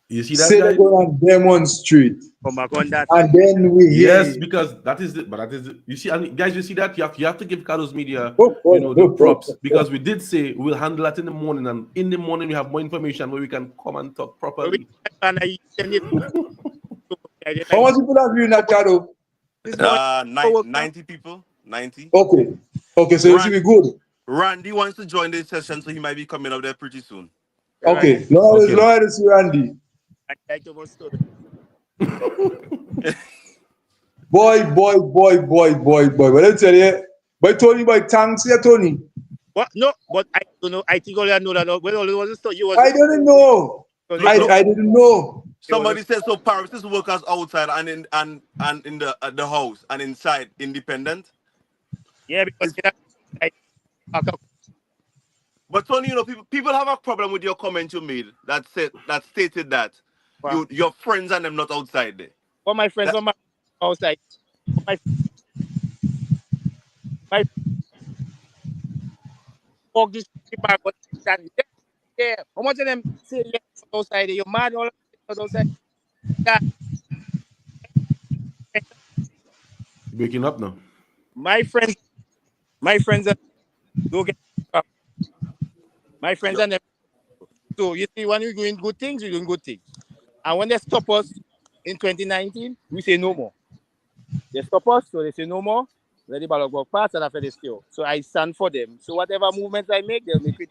You see that, Say they guy? go and demonstrate, come back on that. and then we hear. Yes, because that is but that is you see, and guys, you see that you have to give Carlos Media Oh, the props oh. because we did say we'll handle that in the morning, and in the morning we have more information where we can come and talk properly. And I send it. How much people agree in that, Carlo? 90 people. 90. Okay, so it should be good. Randy wants to join this session, so he might be coming up there pretty soon. Okay, Lord is Randy. I like to most of Boy. But let me tell you, by Tony, by thanks, yeah, Tony. What? No, but I don't know. I think all I know that when all it was stuff you was. I didn't know. I didn't know. Somebody said so. Paris workers outside and in the house and inside independent. Yeah, because But Tony, people have a problem with your comment you made that stated that Wow. your friends and them not outside there. all my friends on my outside. My fuck this people but stand yeah. How much of them say yes outside? You're mad all outside. Yeah. Breaking up now. My friends don't get my friends and them. So you see, when we're doing good things, we're doing good things. And when they stop us in 2019, we say no more. They stop us, so they say no more. Let the ballot work pass, and after they still. So I stand for them. So whatever movements I make, they'll make it.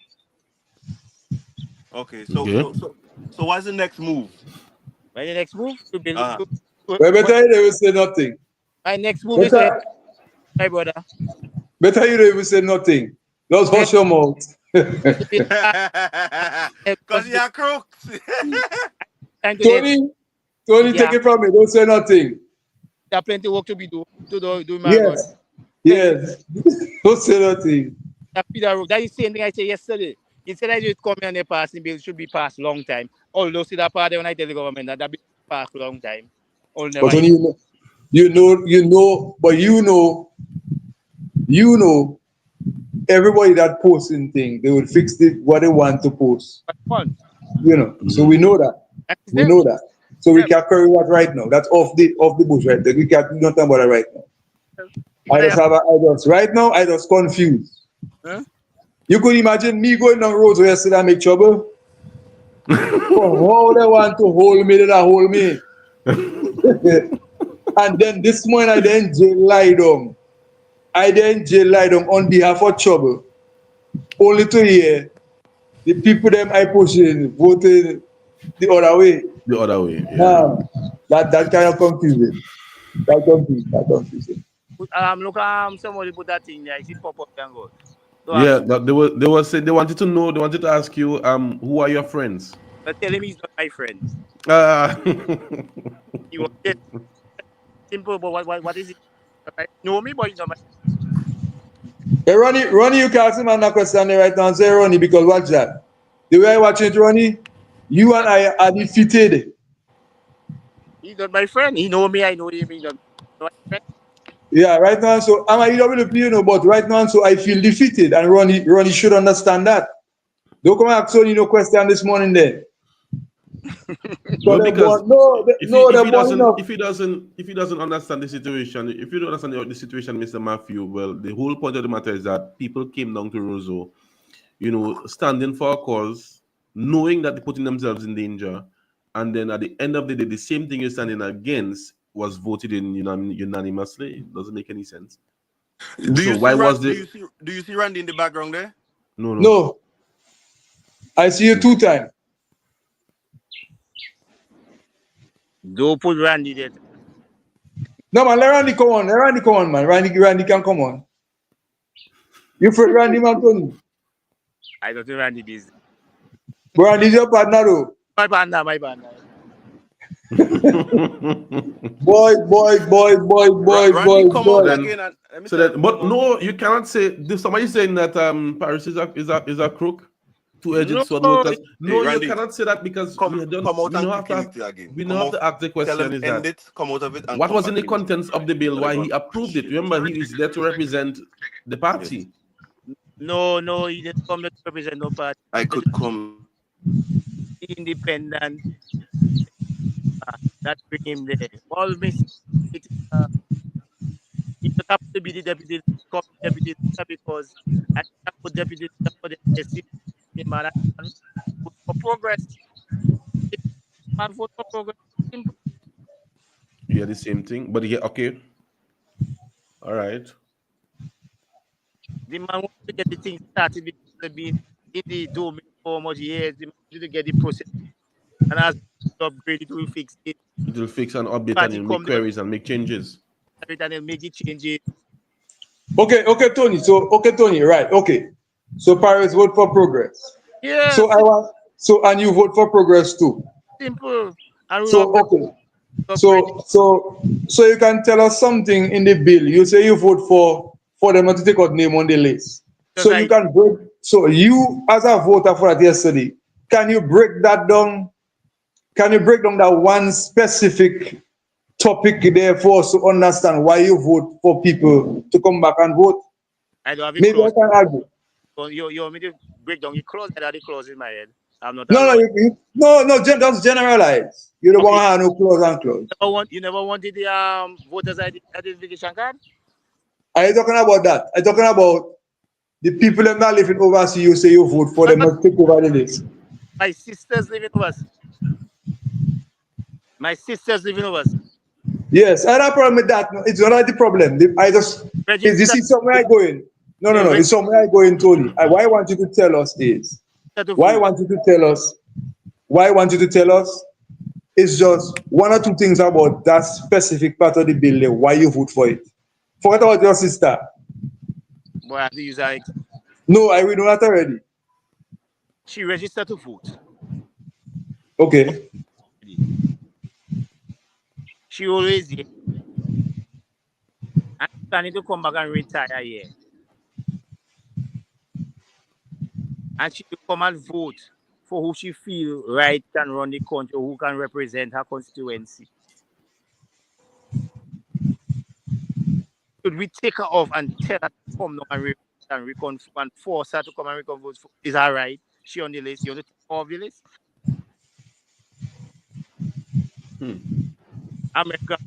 Okay, so Okay. so what's the next move? My next move to build. But better you don't even say nothing. My next move is my brother. Better you don't even say nothing. Just hush your mouth. Because you're crooks. And Tony, Tony, take it from me. Don't say nothing. There are plenty of work to be do my God. Yes. Yes. Don't say nothing. That is the same thing I said yesterday. Instead of just coming and they passing bill, should be passed long time. Although see that part when I tell the government that bill passed long time. All never But Tony, but everybody that posting thing, they will fix it what they want to post. So we know that. We know that. So we can carry that right now. That's off the bush right there. We can't do nothing about it right now. I just confused. Huh? You could imagine me going down roads where yesterday I make trouble. How they want to hold me, they hold me. And then this morning I then jail lie down. On behalf of trouble. Only to hear the people them I pushing voted the other way. The other way. Yeah. That kind of confusing. That confusing. Look, somebody put that thing there. I see pop up and go. Yeah, but they were saying they wanted to ask you who are your friends? But tell him he's not my friend. He was just simple, but what is it? Know me, but he's not my friend. Hey, Ronnie, you can't see my question there right now and say Ronnie because watch that. The way I watch it, Ronnie, you and I are defeated. He's not my friend. He know me, I know him. He's not my friend. Yeah, right now, so I'm a EWP, but right now, so I feel defeated, and Ronnie should understand that. Don't come ask Tony no question this morning then. Well, because if he doesn't understand the situation, if you don't understand the situation, Mr. Matthew, well, the whole point of the matter is that people came down to Roseau, standing for a cause, knowing that they're putting themselves in danger, and then at the end of the day, the same thing you're standing against was voted in unanimously. It doesn't make any sense. Do you see Randy in the background there? No. I see you 2 times. Don't put Randy there. No man, let Randy come on, man. Randy can come on. You for Randy Tony? I don't think Randy is. Randy's your partner though. My partner. boy. But no, you cannot say. If somebody saying that Paris is a crook, two-edged sword. No, Randy, you cannot say that because we don't have to ask the question. Is that come out of it? What was in the contents of the bill? Why he approved it? Remember, he is there to represent the party. No, he didn't come to represent no party. I could come. Independent. That bring him there. All miss it. He doesn't have to be the deputy because I have put deputy for the man for progress. Man for progress. Yeah, the same thing. But yeah, okay. All right. The man wants to get the thing started because they've been in the domain for much years. The man wants to get the process. And as upgrade it will fix it. It will fix and update and make queries and make changes. And then make it changes. Okay, Tony. Right. Okay. So Paris vote for progress. Yeah. And you vote for progress too. Simple. So you can tell us something in the bill. You say you vote for them not to take out name on the list. So you can break. So you as a voter for that yesterday, can you break that down? Can you break down that one specific topic there for us to understand why you vote for people to come back and vote? I don't have it. Maybe I can argue. You want me to break down your clause? I have the clause in my head. I'm not. No, just generalize. You don't want to have no clause and clause. You never wanted the voters identification card? Are you talking about that? Are you talking about the people that are living overseas? You say you vote for them to take over the list. My sisters living overseas. My sisters living overseas. Yes, I have a problem with that. No, it's not the problem. This is somewhere I go in. No. It's somewhere I go in, Tony. Why I want you to tell us is. Why I want you to tell us is just 1 or 2 things about that specific part of the bill, why you vote for it. Forget about your sister. Boy, I have to use her. No, I will know that already. She registered to vote. Okay. She always here. And she's planning to come back and retire here. And she will come and vote for who she feel right can run the country, who can represent her constituency. Should we take her off and tell her to come down and reconfirm and force her to come and reconfirm? Is that right? She on the list? You want to take her off the list? America.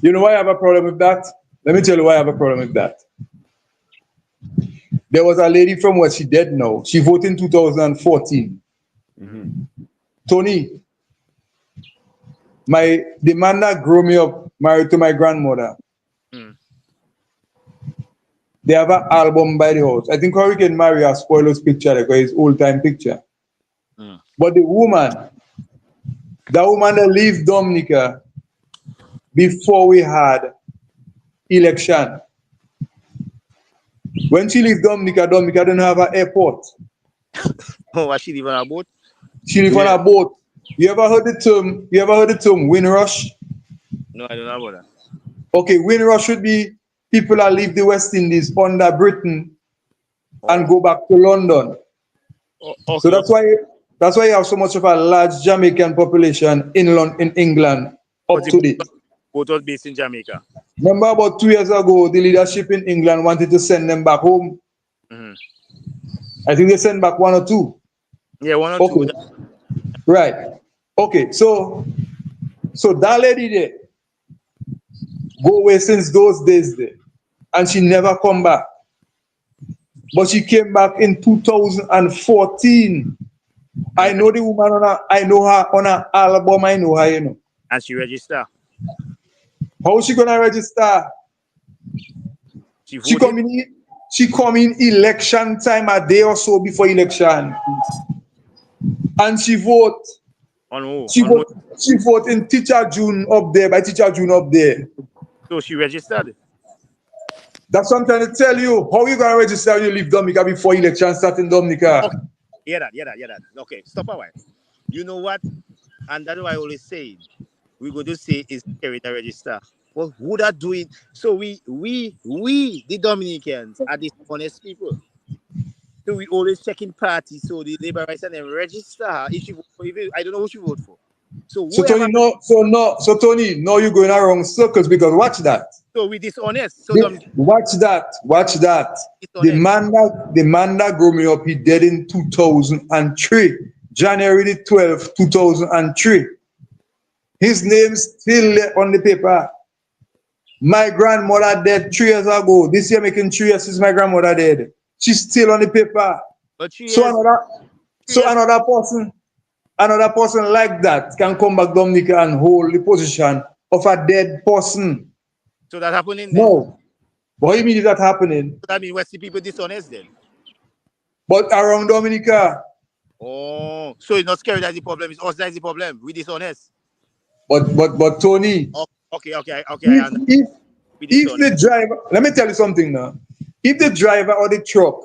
You know why I have a problem with that? Let me tell you why I have a problem with that. There was a lady from where she dead now. She voted in 2014. Tony, the man that grew me up, married to my grandmother. They have an album by the house. I think Hurricane Mario spoiled his picture because it's old-time picture. But the woman, that woman that left Dominica before we had election. When she left Dominica didn't have an airport. Oh, was she live on a boat? She live on a boat. You ever heard the term Windrush? No, I don't know about that. Okay, Windrush would be people that leave the West Indies under Britain and go back to London. Okay. So that's why you have so much of a large Jamaican population in England up to date. Boat was based in Jamaica. Remember about 2 years ago, the leadership in England wanted to send them back home. I think they sent back 1 or 2. Yeah, 1 or 2. Right. Okay, so that lady there go away since those days there, and she never come back. But she came back in 2014. I know the woman I know her on her album. I know her, you know. And she registered. How she gonna register? She come in election time, a day or so before election, and she vote. On who? She vote in Teacher June up there, by Teacher June up there. So she registered. That's what I'm trying to tell you. How you gonna register when you leave Dominica before election start in Dominica? Okay. Hear that. Okay, stop a while. You know what? And that's why I always say we're going to say is carry the register. Well, who that do it? So we the Dominicans are dishonest people. So we always check in parties. So the labor rights and then register her. If she vote for, I don't know who she vote for. So Tony, Tony, no, you're going around circles because watch that. So we dishonest. So watch that. The man that grew me up, he dead in 2003, January the 12th, 2003. His name's still on the paper. My grandmother dead 3 years ago. This year making 3 years since my grandmother dead. She's still on the paper. Another person like that can come back Dominica and hold the position of a dead person. So that happening? No. What do you mean is that happening? So that means West people dishonest then? But around Dominica. Oh, so it's not scary that's the problem. It's us that's the problem. We dishonest. But Tony. Okay. If the driver, let me tell you something now. If the driver or the truck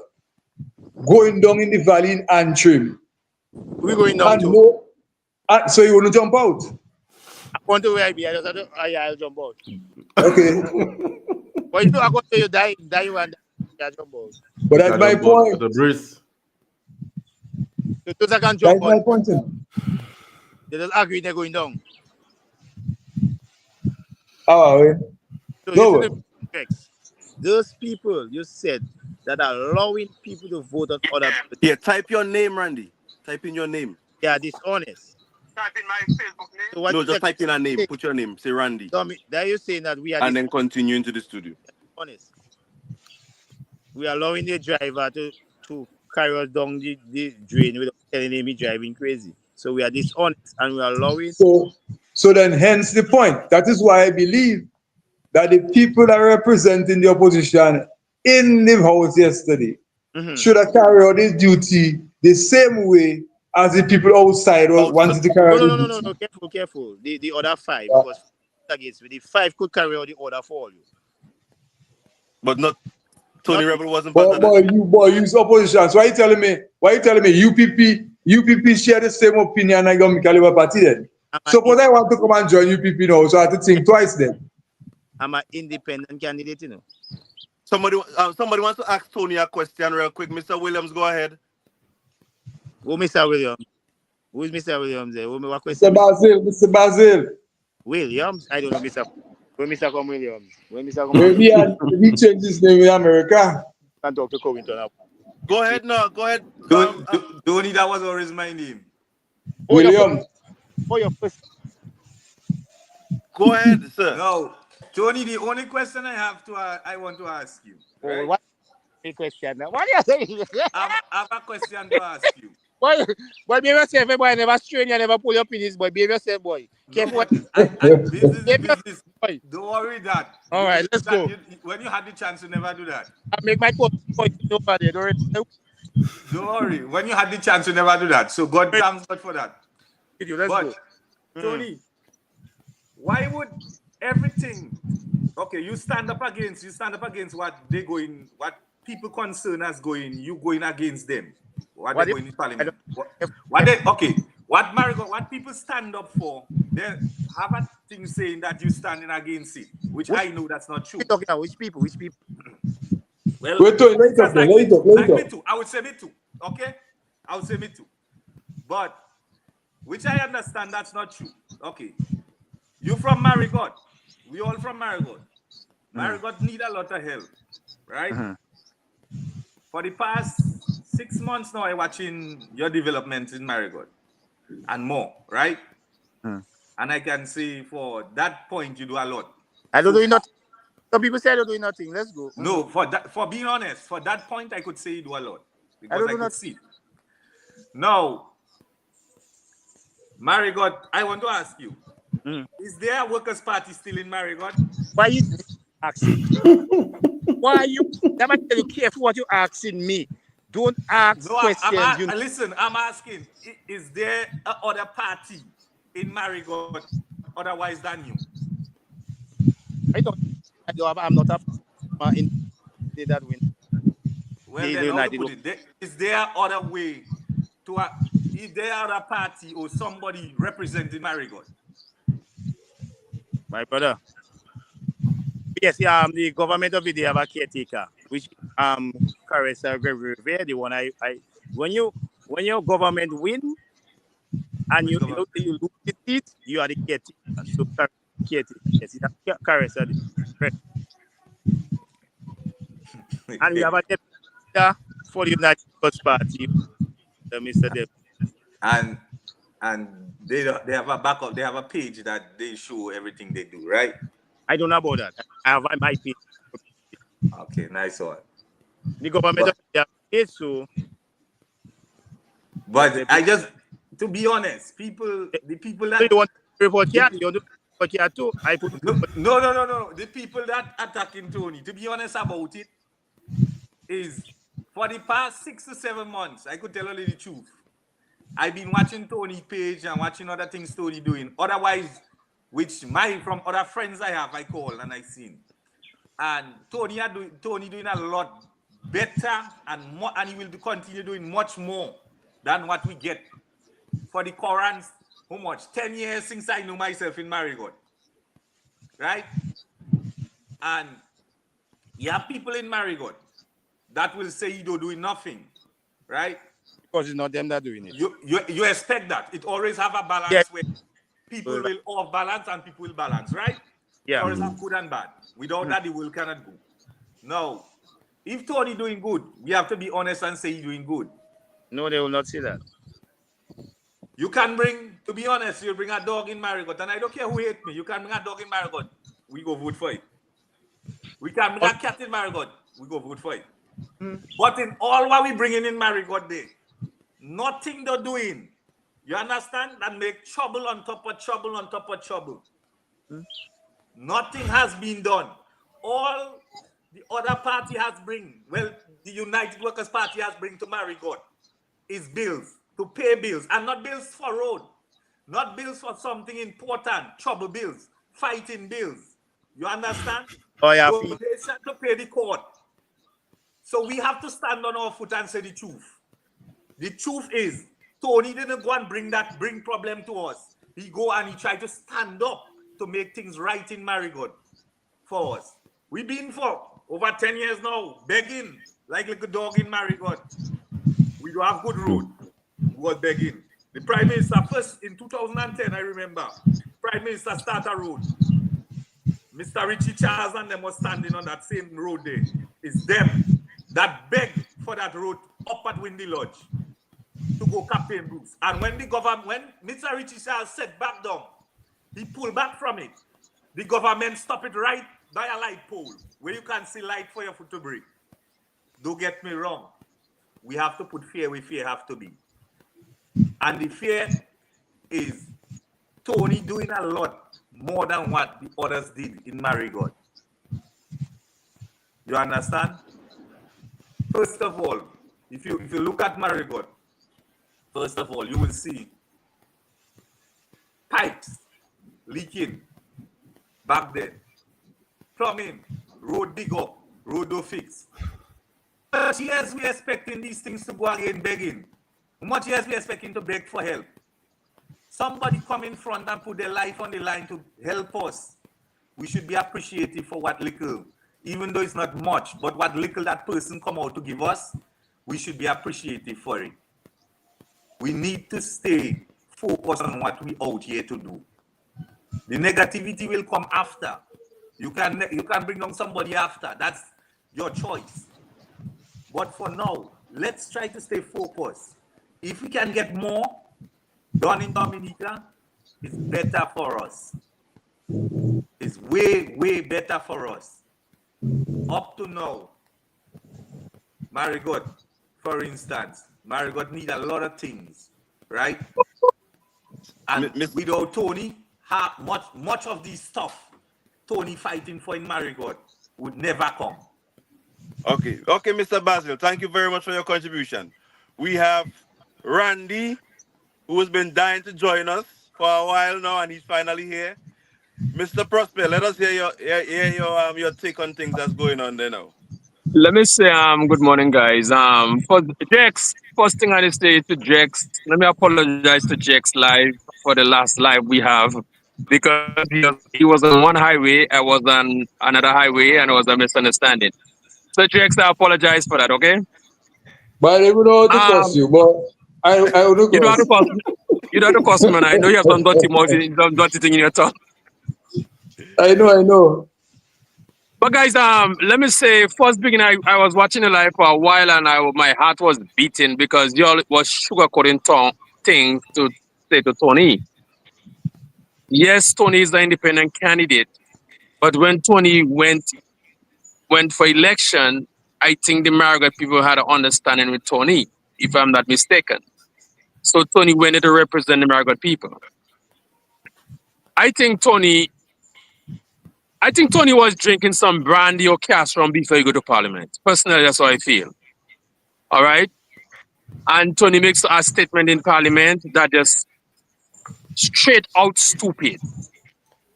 going down in the valley in Antrim, we're going down too. So you want to jump out? I want to where I be. I'll jump out. Okay. But you know, I got to you die and jump out. But that's my point. The breeze. Those I can jump out. That's my point. They just agree they're going down. Oh, so those people you said that are allowing people to vote on other people. Yeah, type your name, Randy. Type in your name. They are dishonest. Type in my Facebook name. So no, just type in a name. Put your name. Say Randy. There you saying that we are. And then continue into the studio. Honest. We are allowing the driver to carry us down the drain without telling him he's driving crazy. So we are dishonest and we are allowing. So then, hence the point. That is why I believe that the people that are representing the opposition in the house yesterday should have carried out this duty the same way as the people outside wanted to carry out. No. Careful. The other 5 was against me. The 5 could carry out the order for you. But not Tony Rebel wasn't part of that. You opposition. So why you telling me UPP UPP share the same opinion as Young Caliber Party then. Suppose I want to come and join UPP now, so I have to think twice then. I'm an independent candidate, you know. Somebody wants to ask Tony a question real quick. Mr. Williams, go ahead. Who Mr. Williams? Who is Mr. Williams there? What question? Mr. Basil. Williams? I don't know, Mr. Where Mr. Com Williams? Where Mr. Com Maybe he changed his name in America. can talk to Covington now. Go ahead now. Go ahead. Tony, that was always my name. Williams. Oh, your first. Go ahead, sir. No, Tony, the only question I want to ask you. Right? What a question now? What are you saying? I have a question to ask you. Boy, behave yourself, boy. Never strain you, never pull your penis, boy. Behave yourself, boy. Careful what. Business. Don't worry that. All right, let's go. When you had the chance, you never do that. I make my point over there. Don't worry. When you had the chance, you never do that. So God thanks God for that. Let's go. Tony, why would everything? Okay, you stand up against what people concern as going. You going against them. What they going in parliament? What people stand up for? They have a thing saying that you standing against it, which I know that's not true. Which people? Well, wait, me too. I would say me too. Okay, I would say me too. But which I understand that's not true. Okay, you from Marigot. We all from Marigot. Marigot need a lot of help, right? For the past 6 months now, I'm watching your development in Marigot and more, right? And I can say for that point, you do a lot. I don't do nothing. Some people say I don't do nothing. Let's go. No, for being honest, for that point, I could say you do a lot because I could see. Now, Marigot, I want to ask you: is there a Workers' Party still in Marigot? Why you asking? Why are you? Let me tell you careful what you asking me. Don't ask questions. Listen, I'm asking: is there other party in Marigot otherwise than you? I'm not in that win. Well, then, is there other way to? Is there other party or somebody representing Marigot? My brother. Yes, the government of India have a caretaker, which Caressa Gregory, the one when your government win and you lose the seat, you are the caretaker. So caretaker, yes, Caressa. And we have a deputy for the United Workers' Party, Mr. Deb. And they have a backup. They have a page that they show everything they do, right? I don't know about that. I have my page. Okay, nice one. The government of India page, so. But I just, to be honest, the people that you want to report here, you want to report here too. No. The people that attacking Tony, to be honest about it, is for the past 6 to 7 months, I could tell only the truth. I've been watching Tony page and watching other things Tony doing. Otherwise, which from other friends I have, I call and I seen. And Tony doing a lot better and more, and he will continue doing much more than what we get for the current, how much? 10 years since I knew myself in Marigot. Right? And you have people in Marigot that will say you don't do nothing. Right? Because it's not them that are doing it. You expect that. It always have a balance where people will off balance and people will balance, right? Yeah. Always have good and bad. Without that, the world cannot go. Now, if Tony doing good, we have to be honest and say he's doing good. No, they will not say that. You can bring, to be honest, you'll bring a dog in Marigot, and I don't care who hate me. You can bring a dog in Marigot, we go vote for it. We can bring a cat in Marigot, we go vote for it. But in all what we bringing in Marigot there, nothing they're doing. You understand? That make trouble on top of trouble on top of trouble. Nothing has been done. All the other party has bring, the United Workers' Party has bring to Marigot is bills, to pay bills, and not bills for road, not bills for something important, trouble bills, fighting bills. You understand? Oh, yeah. To pay the court. So we have to stand on our foot and say the truth. The truth is, Tony didn't go and bring problem to us. He go and he tried to stand up to make things right in Marigot for us. We've been for over 10 years now, begging like a dog in Marigot. We do have good road. We was begging. The Prime Minister first in 2010, I remember, Prime Minister start a road. Mr. Richie Charles and them was standing on that same road there. It's them that begged for that road up at Windy Lodge to go campaign booths. And when the government, when Mr. Richie Charles set back down, he pulled back from it. The government stopped it right by a light pole where you can see light for your foot to break. Don't get me wrong. We have to put fear where fear have to be. And the fear is Tony doing a lot more than what the others did in Marigot. You understand? First of all, if you look at Marigot, first of all, you will see pipes leaking back then. Plumbing, road dig up, road do fix. How much years we expecting these things to go again begging? How much years we expecting to beg for help? Somebody come in front and put their life on the line to help us. We should be appreciative for what little, even though it's not much, but what little that person come out to give us, we should be appreciative for it. We need to stay focused on what we out here to do. The negativity will come after. You can bring down somebody after. That's your choice. But for now, let's try to stay focused. If we can get more done in Dominica, it's better for us. It's way, way better for us. Up to now, Marigot, for instance, Marigot need a lot of things, right? And without Tony, much of this stuff Tony fighting for in Marigot would never come. Okay, Mr. Basil, thank you very much for your contribution. We have Randy, who has been dying to join us for a while now, and he's finally here. Mr. Prosper, let us hear your take on things that's going on there now. Let me say good morning, guys. For Jex, first thing I say to Jex, let me apologize to Jex live for the last live we have, because he was on one highway, I was on another highway, and it was a misunderstanding. So Jex, I apologize for that, okay? But I would know how to curse you, but I would You know how to curse. You know how to curse, man. I know you have some dirty mouth, some dirty thing in your tongue. I know. But guys, let me say, first beginning, I was watching the live for a while, and my heart was beating because y'all was sugarcoating things to say to Tony. Yes, Tony is the independent candidate, but when Tony went for election, I think the Marigot people had an understanding with Tony, if I'm not mistaken. So Tony went to represent the Marigot people. I think Tony was drinking some brandy or Castron before he go to Parliament. Personally, that's how I feel. All right? And Tony makes a statement in Parliament that just straight out stupid.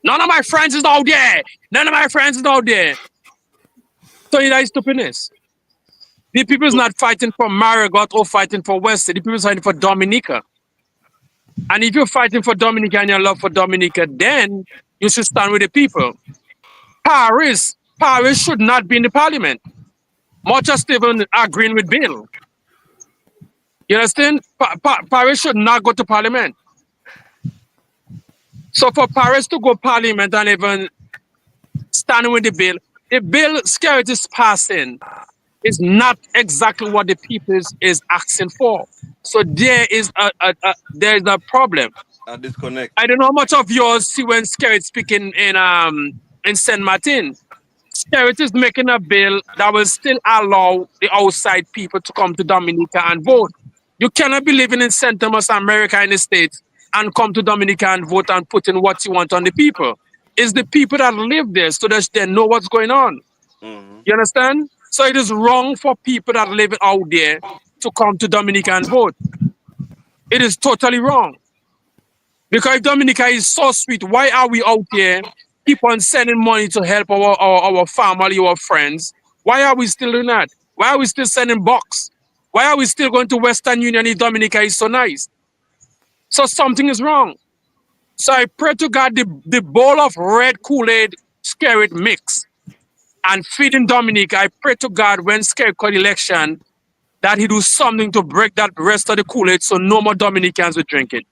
None of my friends is out there. None of my friends is out there. Tony, that is stupidness. The people is not fighting for Marigot or fighting for West. The people is fighting for Dominica. And if you're fighting for Dominica and your love for Dominica, then you should stand with the people. Paris should not be in the Parliament. Much as Stephen agreeing with Bill. You understand? Paris should not go to Parliament. So for Paris to go Parliament and even stand with the bill Skerrit is passing is not exactly what the people is asking for. So there is a problem. A disconnect. I don't know how much of yours see when Skerrit speaking in Saint Martin. Skerrit is making a bill that will still allow the outside people to come to Dominica and vote. You cannot be living in St. Thomas, America, in the States, and come to Dominica and vote and put in what you want on the people. It's the people that live there so that they know what's going on. Mm-hmm. You understand? So it is wrong for people that live out there to come to Dominica and vote. It is totally wrong. Because if Dominica is so sweet, why are we out here keep on sending money to help our family, our friends? Why are we still doing that? Why are we still sending bucks? Why are we still going to Western Union if Dominica is so nice? So something is wrong. So I pray to God the bowl of red Kool-Aid scare it mix and feeding Dominic. I pray to God when scare called election that he do something to break that rest of the Kool-Aid so no more Dominicans will drink it.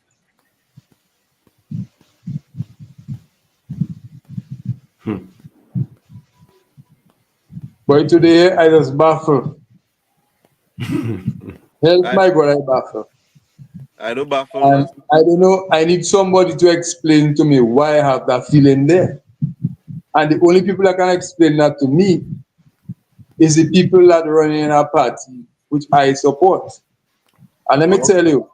But today I just baffle. Help my brother baffle. I don't baffle. And I don't know, I need somebody to explain to me why I have that feeling there. And the only people that can explain that to me is the people that run in our party, which I support. And let me tell you,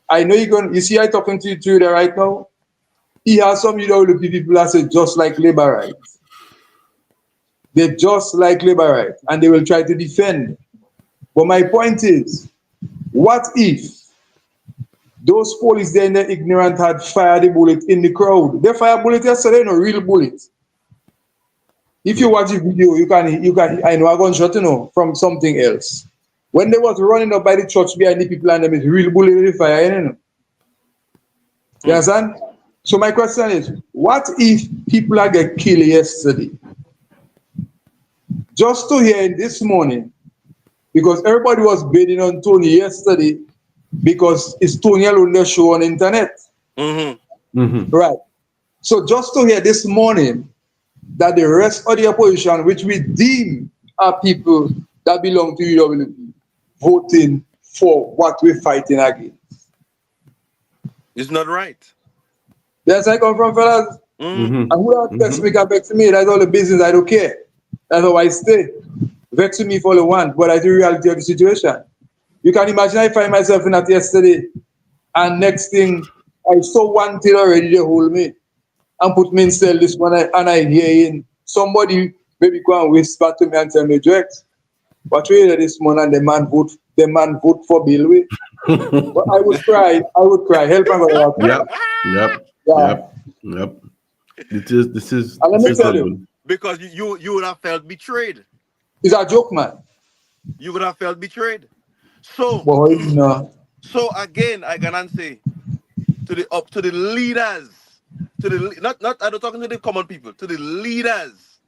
I know you see I talking to you there right now. He has some UWP people that say just like labor rights. They're just like labor rights, and they will try to defend. But my point is, what if those police there in the ignorant had fired the bullet in the crowd? They fired bullet yesterday, no real bullet. If you watch the video, you can I know a gunshot, from something else. When they was running up by the church behind the people and them, it's real bullet in the fire, You understand? So my question is, what if people are get killed yesterday? Just to hear this morning, because everybody was bidding on Tony yesterday because it's Tony alone they show on the internet. Right. So just to hear this morning that the rest of the opposition, which we deem are people that belong to UWP, voting for what we're fighting against. It's not right. Yes, I come from, fellas. And who don't text me can vex me. That's all the business. I don't care. That's how I stay. Vex me for the one, but that's the reality of the situation. You can imagine I find myself in that yesterday, and next thing, I saw one thing already, they hold me and put me in cell this one, and I hear somebody maybe go and whisper to me and tell me, Drex, what we hear this morning, and the man vote for Bill. But I would cry. Help me. Yep. This is. And let me tell you. Because you would have felt betrayed. It's a joke, man. You would have felt betrayed. So, boy, no. So again, I can say to the leaders, not I'm not talking to the common people, to the leaders.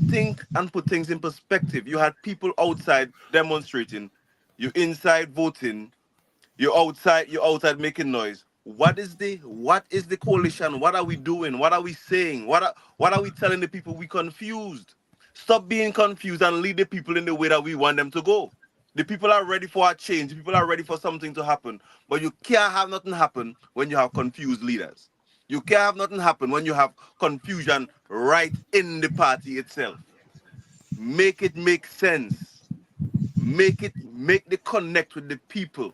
Think and put things in perspective. You had people outside demonstrating, you inside voting, you're outside making noise. What is the coalition? What are we doing? What are we saying? What are we telling the people? We confused. Stop being confused and lead the people in the way that we want them to go. The people are ready for a change. The people are ready for something to happen. But you can't have nothing happen when you have confused leaders. You can't have nothing happen when you have confusion right in the party itself. Make it make sense. Make the connect with the people.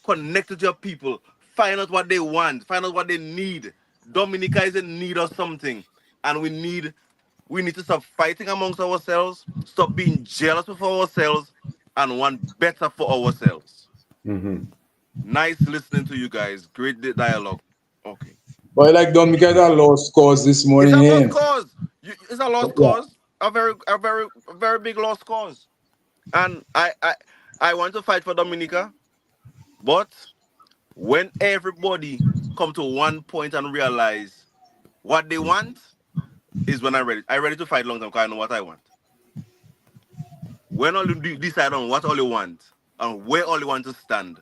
Connect with your people. Find out what they want. Find out what they need. Dominica is in need of something. And we need to stop fighting amongst ourselves, stop being jealous of ourselves, and want better for ourselves. Nice listening to you guys. Great dialogue. Okay. But like Dominica is a lost cause this morning. It's a lost cause. It's a lost cause. A very big lost cause. And I want to fight for Dominica, but when everybody come to one point and realize what they want is when I'm ready. I'm ready to fight long time because I know what I want. When all you decide on what all you want and where all you want to stand,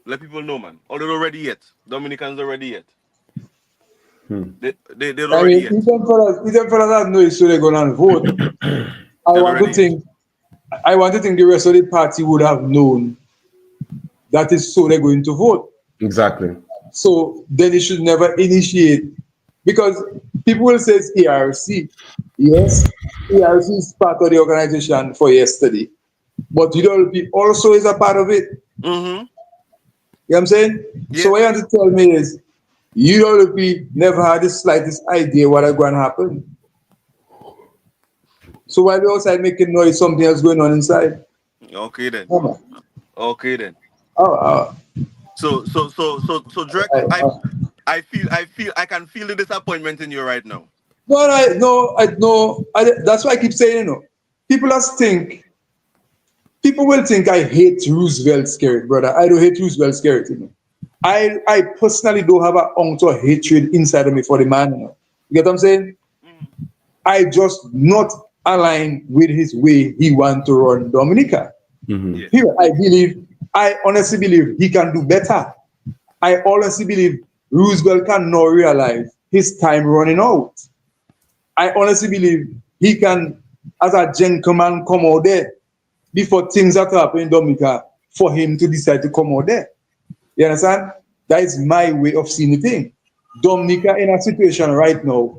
let people know, man. All they're ready yet. Dominicans are ready yet. They're already yet. Even for that know so they're gonna vote. I want to think the rest of the party would have known that is so they're going to vote. Exactly. So then it should never initiate, because people will say it's ERC. Yes, ERC is part of the organization for yesterday, but UWP also is a part of it. You know what I'm saying? Yeah. So what you want to tell me is UWP never had the slightest idea what is going to happen. So while we're outside making noise, something else going on inside. Okay then. Okay then. So Drek, I can feel the disappointment in you right now. No. That's why I keep saying, people people will think I hate Roosevelt Skerrit, brother. I don't hate Roosevelt Skerrit, you know. I personally don't have an ounce of hatred inside of me for the man, you know. You get what I'm saying? I just not align with his way he want to run Dominica. Here, I honestly believe he can do better. I honestly believe Roosevelt can now realize his time running out. I honestly believe he can, as a gentleman, come out there before things that happen in Dominica for him to decide to come out there. You understand? That is my way of seeing the thing. Dominica in a situation right now.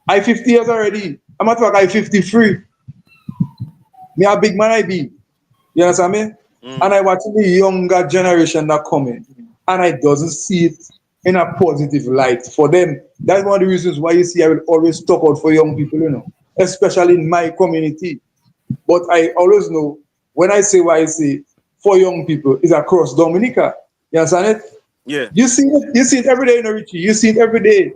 I 50 years already. I'm at work, I 53. Me a big man I be. You understand me? And I watch the younger generation that coming. And I doesn't see it in a positive light for them. That's one of the reasons why you see I will always talk out for young people, you know, especially in my community. But I always know when I say what I say for young people is across Dominica. You understand it? Yeah. You see it every day, you know, Richie. You see it every day.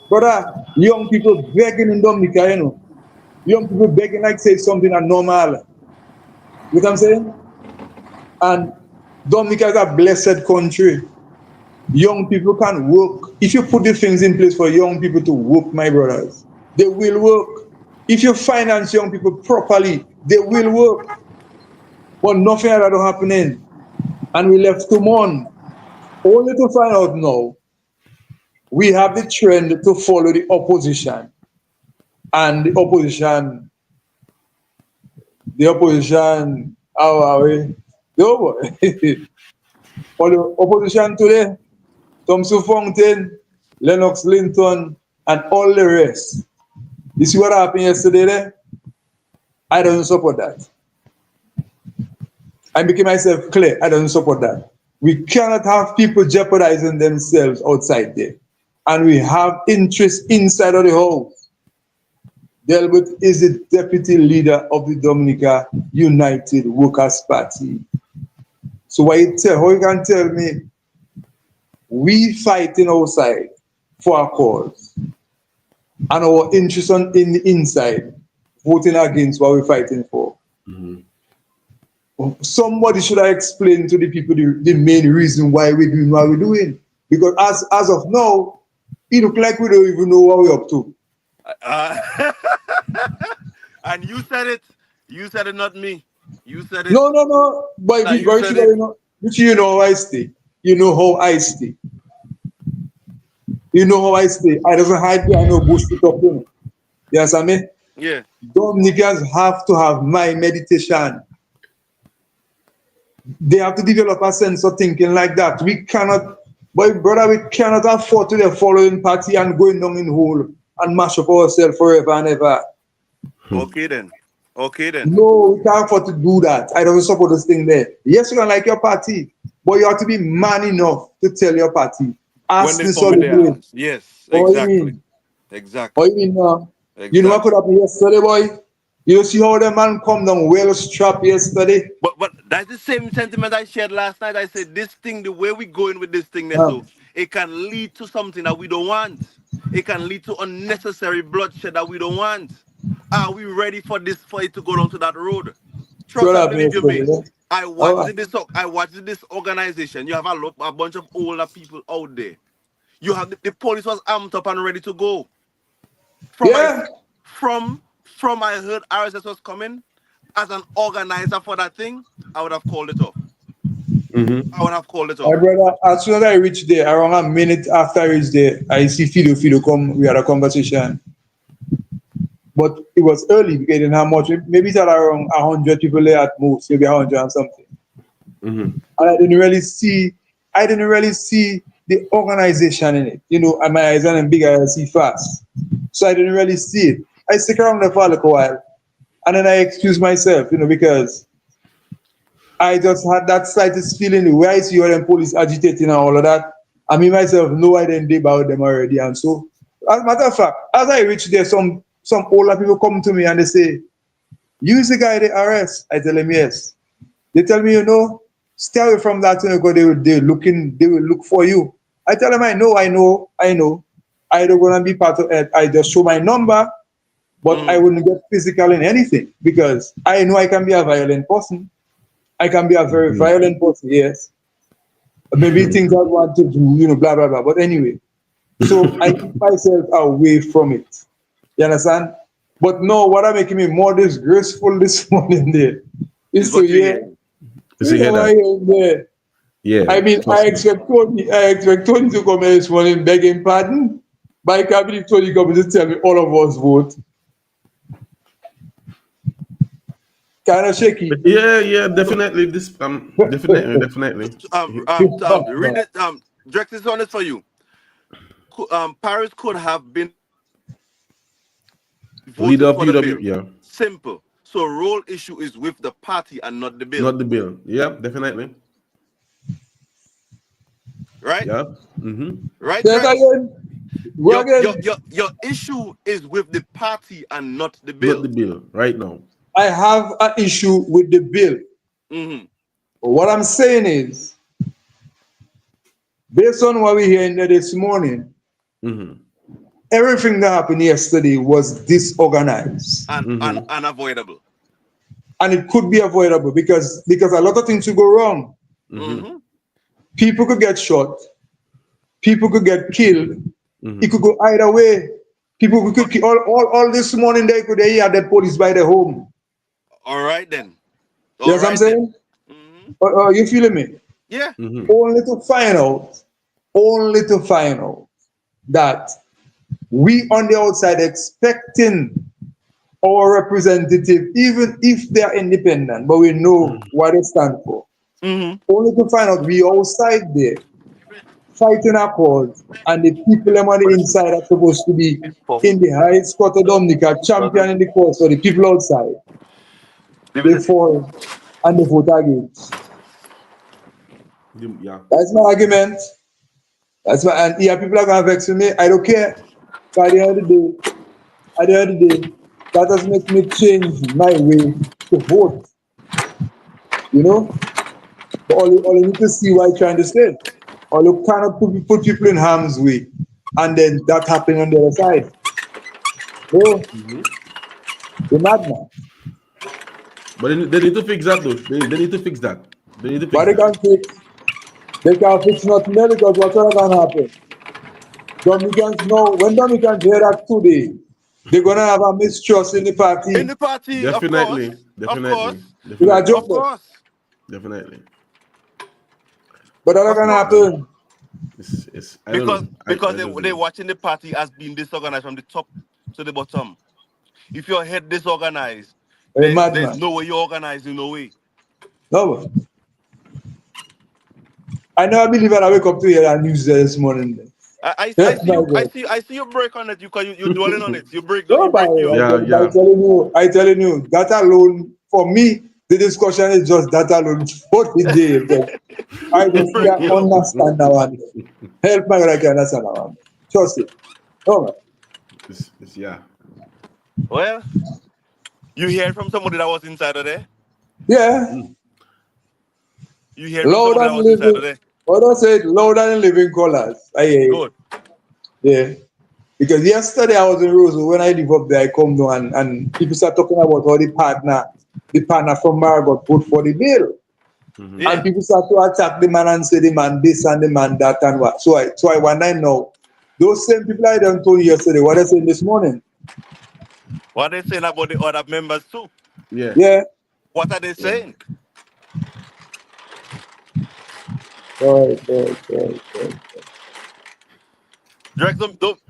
Brother, young people begging in Dominica, you know. Young people begging like say something abnormal. You know what I'm saying? And Dominica is a blessed country. Young people can work. If you put the things in place for young people to work, my brothers, they will work. If you finance young people properly, they will work. But nothing like that is happening. And we left to mourn. Only to find out now, we have the trend to follow the opposition. And the opposition, how are we? For the opposition today, Thompson Fountain, Lennox Linton, and all the rest. You see what happened yesterday there? I don't support that. I making myself clear, I don't support that. We cannot have people jeopardizing themselves outside there. And we have interest inside of the house. Delbert is the deputy leader of the Dominica United Workers' Party. So how you can tell me we fighting outside for our cause and our interest in the inside, voting against what we're fighting for? Somebody should have explained to the people the main reason why we're doing what we're doing. Because as of now, it looks like we don't even know what we're up to. And you said it. You said it, not me. You said it. No. But Nah, you know how I stay. You know how I stay. You know how I stay. I doesn't hide behind no bush to talk, you know. You understand me? Yeah. Dominicans have to have my meditation. They have to develop a sense of thinking like that. We cannot, boy, brother, we cannot afford to the following party and going down in hole and mash up ourselves forever and ever. Okay then. No, we can't afford to do that. I don't support this thing there. Yes, you can like your party, but you have to be man enough to tell your party. Ask When they this come or in the their hands. Yes, exactly. Exactly. You mean, you know what could happen yesterday, boy? You see how the man come down well strapped yesterday? But that's the same sentiment I shared last night. I said this thing, the way we going with this thing, so it can lead to something that we don't want. It can lead to unnecessary bloodshed that we don't want. Are we ready for this, for it to go down to that road? Trust and believe you me. I watched this organization. You have a bunch of older people out there. You have the police was amped up and ready to go. From I heard RSS was coming, as an organizer for that thing, I would have called it off. I would have called it off. My brother, as soon as I reached there, around a minute after I reached there, I see Fido come, we had a conversation. But it was early because I didn't have much. Maybe it's around 100 people there at most, maybe 100 and something. And I didn't really see the organization in it. You know, and my eyes are big, I see fast. So I didn't really see it. I stick around there for a little while. And then I excused myself, you know, because I just had that slightest feeling where I see all them police agitating and all of that. I mean myself know identity about them already. And so, as a matter of fact, as I reached there, some older people come to me and they say, "You is the guy they arrest?" I tell them yes. They tell me, you know, stay away from that because they will look for you. I tell them I know. I don't wanna be part of it. I just show my number, but I wouldn't get physical in anything because I know I can be a violent person. I can be a very violent person, yes. Maybe things I want to do, blah, blah, blah. But anyway, so I keep myself away from it. You understand? But no, what are making me more disgraceful this morning there is to hear. Yeah. I mean, I expect Tony to come here this morning begging pardon. But I can't believe Tony comes to tell me all of us vote. Kind of shaky. Yeah, definitely. Definitely. Read it. Direct this on it for you. Paris could have been Leader of for the UW, bill. yeah. Simple. So role issue is with the party and not the bill. Not the bill. Yeah, definitely. Right? Yeah. Right? Your issue is with the party and not the bill. Not the bill, right now. I have an issue with the bill. What I'm saying is, based on what we hear in there this morning, everything that happened yesterday was disorganized and unavoidable. And it could be avoidable because a lot of things could go wrong. People could get shot. People could get killed. It could go either way. People could kill. All this morning they could hear the police by the home. All right then. You know what I'm saying? You feeling me? Yeah. Only to find out that we on the outside expecting our representative, even if they are independent, but we know what they stand for. Only to find out we outside there fighting our cause, and the people on the inside are supposed to be in the highest court of Dominica, champion in the course, so the people outside they fall and they vote against. Yeah. That's my argument. And people are gonna vex with me. I don't care. But at the end of the day, that doesn't make me change my way to vote. But all you need to see what I'm trying to say. Or you cannot put people in harm's way, and then that happening on the other side. No, the madman. But they need to fix that, though. They need to fix that. But they can't fix nothing there because what's going to happen? Dominicans know, when Dominicans hear that today, they're going to have a mistrust in the party. In the party, definitely. Of course. Definitely. But that's not going to happen. Because they're watching the party as being disorganized from the top to the bottom. If your head disorganized, there's no way you're organized in no way. No. I never believe that I wake up to hear that news this morning. I see you break on it because you're dwelling on it. You break down. I telling you, that alone, for me, the discussion is just that alone for the day. I just can't understand that one. Help my I can understand that one. Trust it. No, man. Yeah. Well, you hear from somebody that was inside of there? Yeah. You hear from somebody that was inside of there? What I said, louder than living colors. Good. Yeah. Because yesterday I was in Roseau. When I live up there, I come down and people start talking about how the partner from Margot put for the bill. And people start to attack the man and say the man this and the man that and what. So I wonder now, those same people I done told you yesterday, what are they saying this morning? What are they saying about the other members too? Yeah. What are they saying? Right.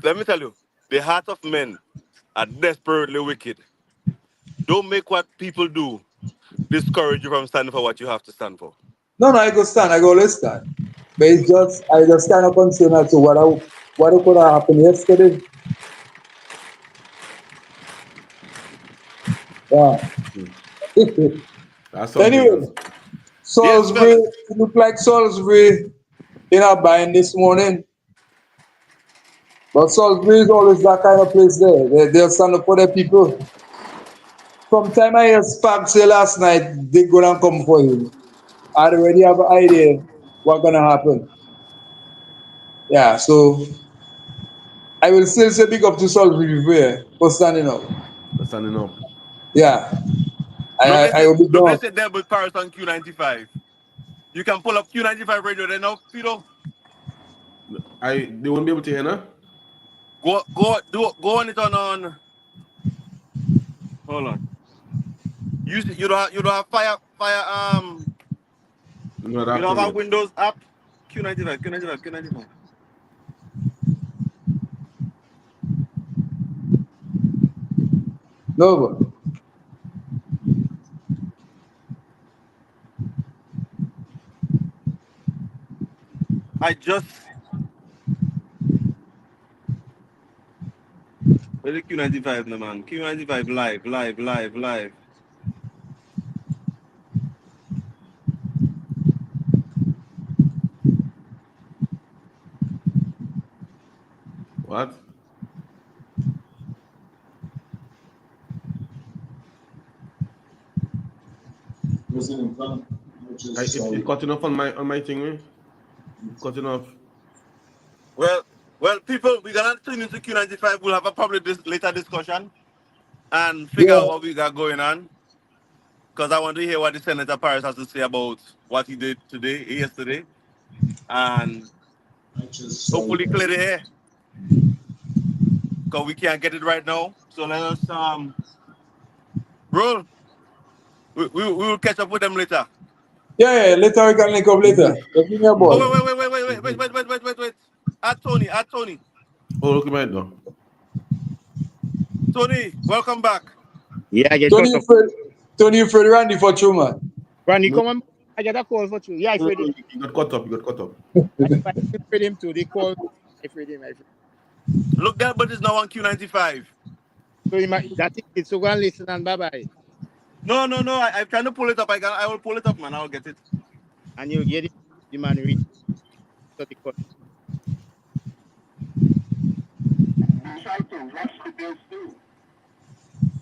Let me tell you, the heart of men are desperately wicked. Don't make what people do discourage you from standing for what you have to stand for. No, I go stand. I go let's stand. But I just kind of concerned as to what could have happened yesterday. Yeah. Anyway, Salisbury, it looked like Salisbury in a bind this morning. But Salisbury is always that kind of place there. They'll stand up for their people. From time I hear Spark say last night, they're going to come for him. I already have an idea what's going to happen. Yeah, so I will still say big up to Salisbury for standing up. For standing up. Yeah. I will be Look, they gone. said there with Paris on Q95. You can pull up Q95 radio there now, Fido. They won't be able to hear now. Go on it on. Hold on. You don't have fire No, you don't have Windows app. Q95. No, but I just where's the Q95 now, man? Q95 live. What? It's cutting off on my thing, man. Cutting off. Well, people, we're gonna tune into Q95. We'll have a probably later discussion and figure out what we got going on. Because I want to hear what the Senator Paris has to say about what he did yesterday, and hopefully clear the air. Because we can't get it right now. So let us roll. We will catch up with them later. yeah, later we can link up later. Just give me a ball. Wait. Add Tony. Oh, look at my door. Tony, welcome back. Yeah, I get Tony, you afraid Randy for true, man. Randy, come on. I get a call for you. Yeah, I afraid him. You got caught up. I afraid him too. They call. I afraid him. Look, that but it's now on Q95. So that's it. So go and listen and bye-bye. No. I'm trying to pull it up. I will pull it up, man. I'll get it. And you get it. The man read. So the call. Try to rush the bills too.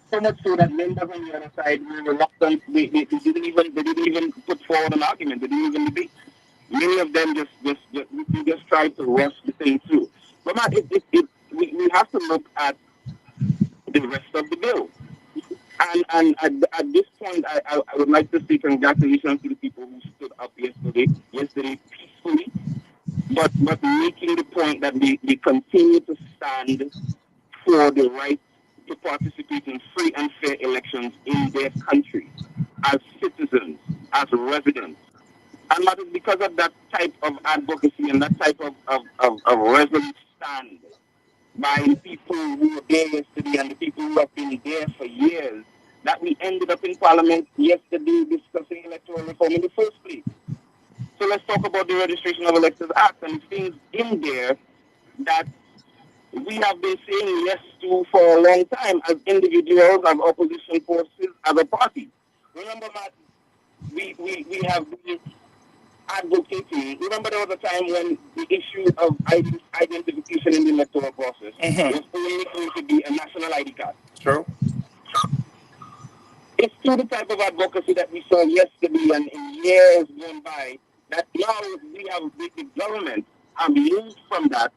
So much so that members on the other side were reluctant. They didn't even put forward an argument. They didn't even debate. Many of them just tried to rush the thing through. But man, we have to look at the rest of the bill. And at this point, I would like to say congratulations to the people who stood up yesterday peacefully, but making the point that they continue to stand for the right to participate in free and fair elections in their country as citizens, as residents. And that is because of that type of advocacy and that type of resolute stand by the people who were there yesterday and the people who have been there for years that we ended up in Parliament yesterday discussing electoral reform in the first place. So let's talk about the Registration of Electors Act and things in there that we have been saying yes to for a long time as individuals, as opposition forces, as a party. Remember, Matt, we have been advocating. Remember there was a time when the issue of identification in the electoral process was only going to be a national ID card. True. It's through the type of advocacy that we saw yesterday and in years gone by that now we have the government have moved from that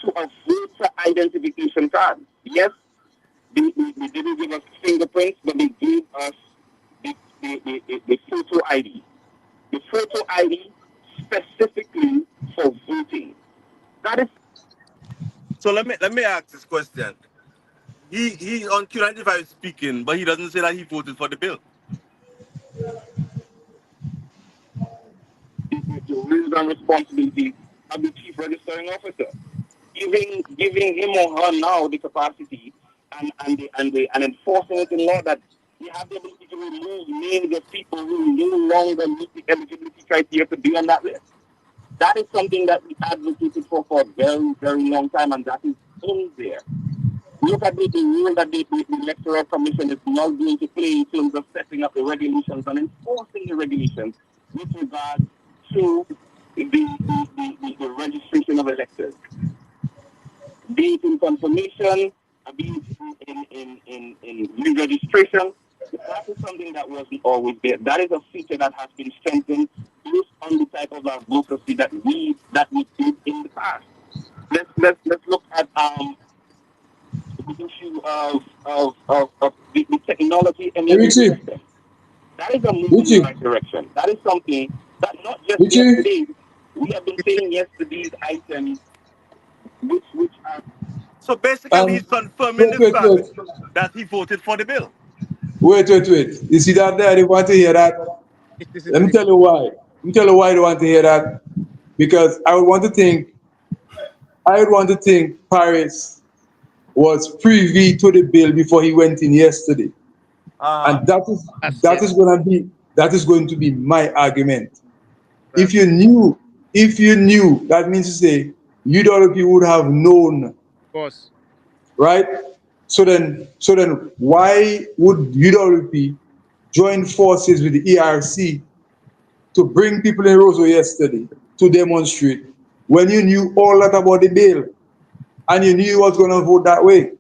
to a voter identification card. Yes, they didn't give us fingerprints, but they gave us the photo ID. The photo ID specifically for voting. That is. So let me ask this question. He on Q95 speaking, but he doesn't say that he voted for the bill. The rules and responsibility of the chief registering officer, giving him or her now the capacity and enforcing it in law that we have the ability to remove names of people who no longer meet the eligibility criteria to be on that list. That is something that we advocated for a very, very long time, and that is in there. Look at the role that the Electoral Commission is now going to play in terms of setting up the regulations and enforcing the regulations with regard to the registration of electors. Be it in confirmation, be it in re-registration, that is something that wasn't always there. That is a feature that has been strengthened based on the type of advocacy that we did in the past. Let's look at the issue of the technology and That is a move in the right direction. That is something that not just yesterday, we have been saying yes to these items, which are. So basically, he's confirming the fact that he voted for the bill. Wait. You see that there? They want to hear that. Let me tell you why. Let me tell you why they want to hear that. Because I would want to think Paris was privy to the bill before he went in yesterday. And that is going to be my argument. Right. If you knew, that means to say UWP would have known. Of course. Right? So then why would UWP join forces with the ERC to bring people in Roseau yesterday to demonstrate when you knew all that about the bill and you knew you was going to vote that way?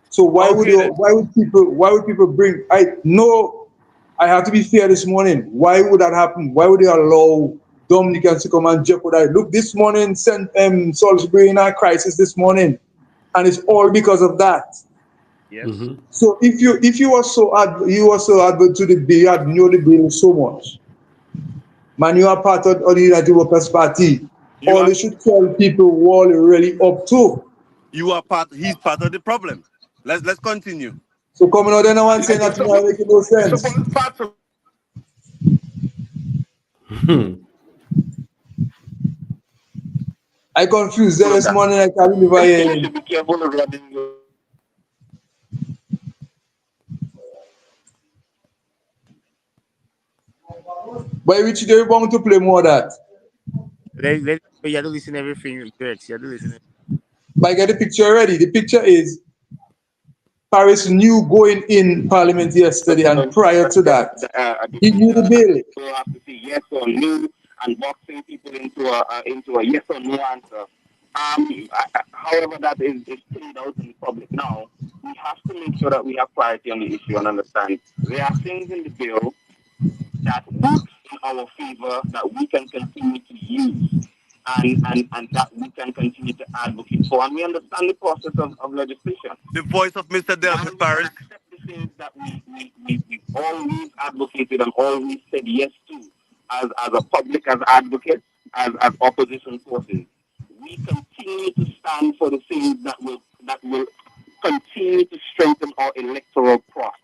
So why would people bring? I have to be fair this morning. Why would that happen? Why would they allow Dominicans to come and jeopardize? Look, this morning sent Salisbury in a crisis this morning, and it's all because of that. Yes. Mm-hmm. So if you were so advert to the bill, you had know the bill so much. Man, you are part of the United Workers' Party. All you should tell people what you're really up to. He's part of the problem. Let's continue. So coming out there now and saying that to me making no sense. I confused there this morning. I can't believe I hear him. Be careful of running. But which they want to play more of that. You have to listen to everything. Correct. You have to listen. But I get the picture already. The picture is Paris knew going in Parliament yesterday, and prior to that, he knew the bill. So have to say yes or no, and boxing people into a yes or no answer. However, that is played out in the public now. We have to make sure that we have clarity on the issue and understand there are things in the bill that work in our favor that we can continue to use and that we can continue to advocate for. And we understand the process of legislation. The voice of Mr. Delvis Paris. Accept the things that we always advocated and always said yes to as a public, as advocates, as opposition forces. We continue to stand for the things that will continue to strengthen our electoral process.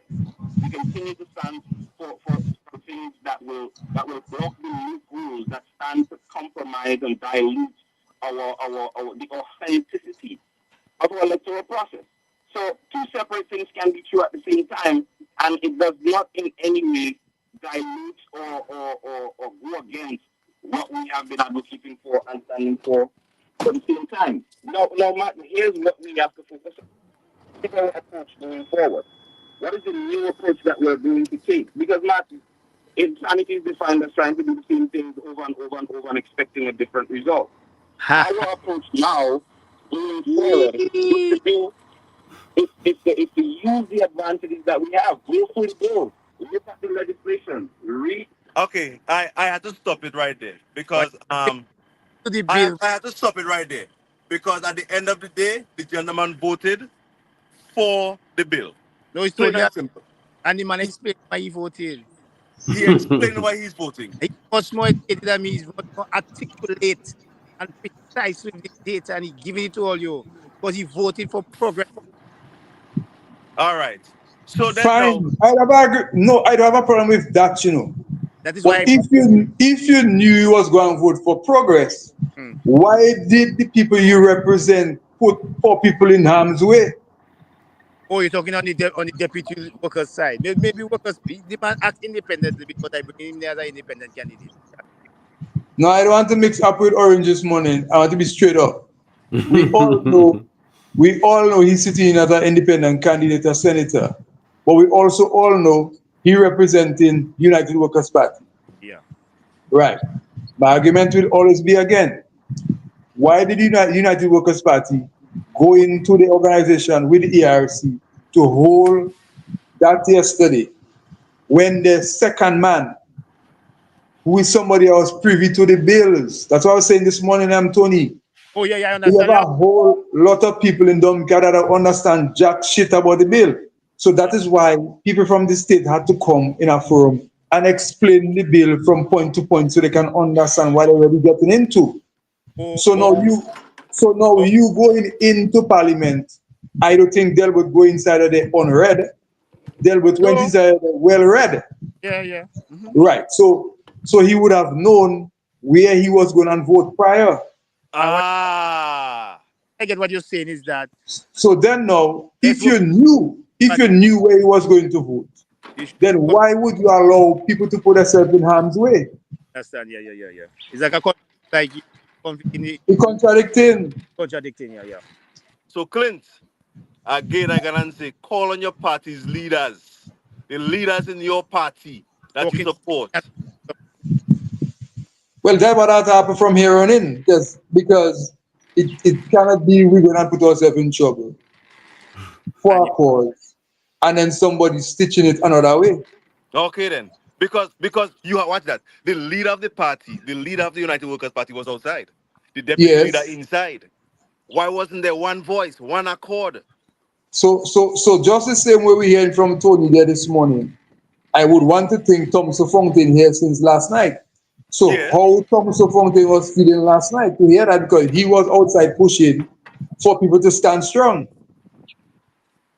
We continue to stand for things that will block the loopholes that stand to compromise and dilute the authenticity of our electoral process. So two separate things can be true at the same time, and it does not in any way dilute or go against what we have been advocating for and standing for the same time. Now, Matt, here's what we have to focus on. What's our approach going forward? What is the new approach that we're going to take? Because, Matt, insanity is defined as trying to do the same things over and over and over and expecting a different result. Our approach now, going forward, is to use the advantages that we have. Go through the bill. Look at the legislation. Read. Okay, I had to stop it right there because I had to stop it right there because at the end of the day, the gentleman voted for the bill. No, it's totally simple. And the man explained why he voted. He explained why he's voting. He's much more educated than me. He's much more articulate and precise with the data, and he's giving it to all you because he voted for progress. All right. So then fine. I don't have a problem with that, you know. That is but why if you knew you was going to vote for progress, why did the people you represent put poor people in harm's way? Oh, you're talking on the deputy workers side. Maybe workers, the man act independently because I bring him there as an independent candidate. No, I don't want to mix up with orange this morning. I want to be straight up. We all know he's sitting as an independent candidate as senator. But we also all know he representing United Workers' Party. Yeah. Right. My argument will always be again, why did United Workers' Party go into the organization with the ERC to hold that yesterday when the second man, who is somebody else privy to the bills? That's what I was saying this morning, Tony. Oh, yeah, I understand. We have a whole lot of people in Dominica that don't understand jack shit about the bill. So that is why people from the state had to come in a forum and explain the bill from point to point so they can understand what they're really getting into. So now you going into Parliament, I don't think Del would go inside of the unread. Del would went inside of the well read. Yeah. Right. So he would have known where he was going to vote prior. I get what you're saying is that. So then now, if you knew where he was going to vote, then why would you allow people to put themselves in harm's way? Understand? Yeah. It's like contradicting. Yeah. So Clint, again, I can say, call on your party's leaders, the leaders in your party that you support. Well, that's what has to happen from here on in, because it cannot be we're going to put ourselves in trouble for our cause, and then somebody stitching it another way. Okay then, because you have watched that. The leader of the party, the leader of the United Workers' Party was outside. The deputy leader inside. Why wasn't there one voice, one accord? So just the same way we heard from Tony there this morning, I would want to think Thomas Fontaine here since last night. So how Thomas Fontaine was feeling last night to hear that, because he was outside pushing for people to stand strong.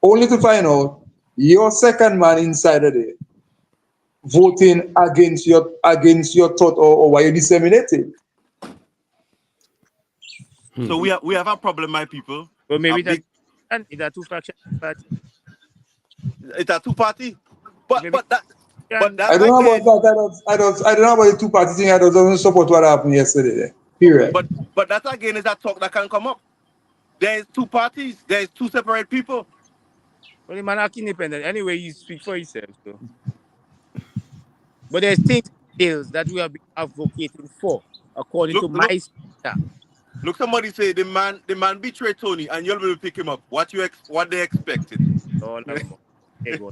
Only to find out your second man inside of there voting against your thought or why you disseminated. So we have a problem, my people. Well, maybe it's a two-faction party. It's a two-party, but that. But I don't know about that. I don't know about the two-party thing. I don't support what happened yesterday. There. Period. But that again is that talk that can come up. There is two parties. There is two separate people. Well, the man are independent. Anyway, he speaks for himself. So. But there's things that we have been advocating for, according to my speaker. Look, somebody say the man betrayed Tony, and you'll be able to pick him up. What they expected? Oh, no. Boy.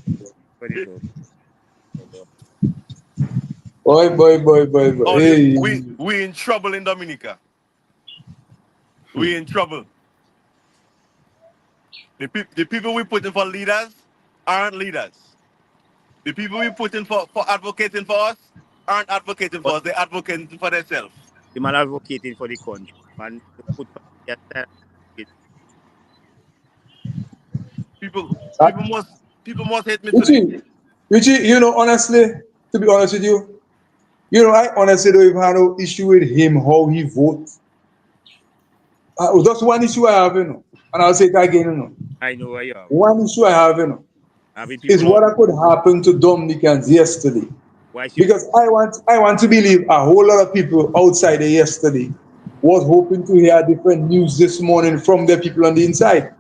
Oh, hey. We in trouble in Dominica. We in trouble. The people we put in for leaders aren't leaders. The people we put in for advocating for us aren't advocating for us. They're advocating for themselves. The man advocating for the country. Man, people must hate me today. Richie, honestly, to be honest with you, I honestly don't even have no issue with him, how he votes. Just one issue I have, and I'll say it again, I know where you are. One issue I have, is what could happen to Dominicans yesterday. Because I want to believe a whole lot of people outside there yesterday was hoping to hear different news this morning from the people on the inside.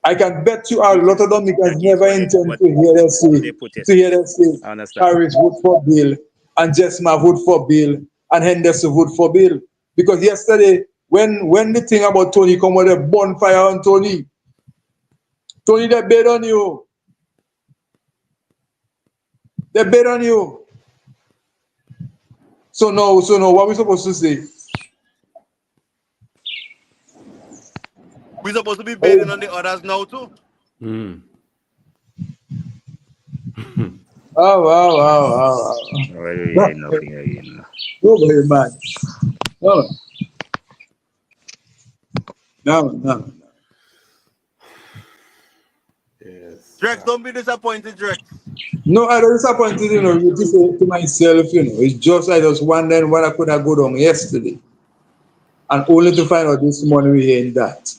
I can bet you a lot of Dominicans never intend to hear them say, Harris vote for Bill, and Jesma vote for Bill, and Henderson vote for Bill. Because yesterday, when the thing about Tony come with a bonfire on Tony, they bet on you. They bet on you. So no, what are we supposed to say? We're supposed to be betting on the others now too. Wow. Very much. No. Yes. Drex, don't be disappointed, Drex. No, I don't disappointed, to say to myself, it's just I just wondering what I could have gone on yesterday. And only to find out this morning we're hearing that.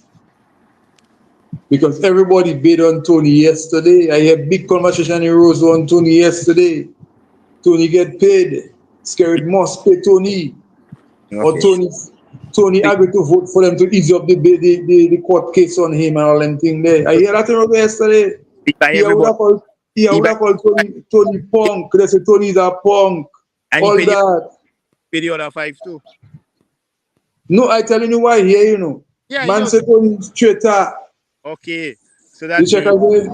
Because everybody bid on Tony yesterday. I had big conversation in Rose on Tony yesterday. Tony get paid. Scared must pay Tony. Okay. Or Tony agreed to vote for them to ease up the court case on him and all them thing there. I hear that yesterday. He would have called Tony punk. They say Tony is a punk. And all that. Pay the other 5 too. No, I telling you why here, Yeah, man said Tony is traitor. Okay. So that's you check again.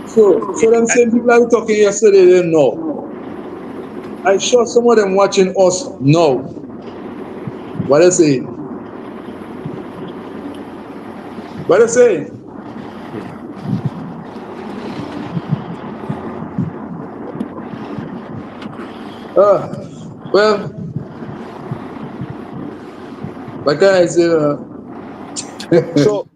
So them same people I was talking yesterday, they know. I'm sure some of them watching us know. What they saying? Well, what can I say? So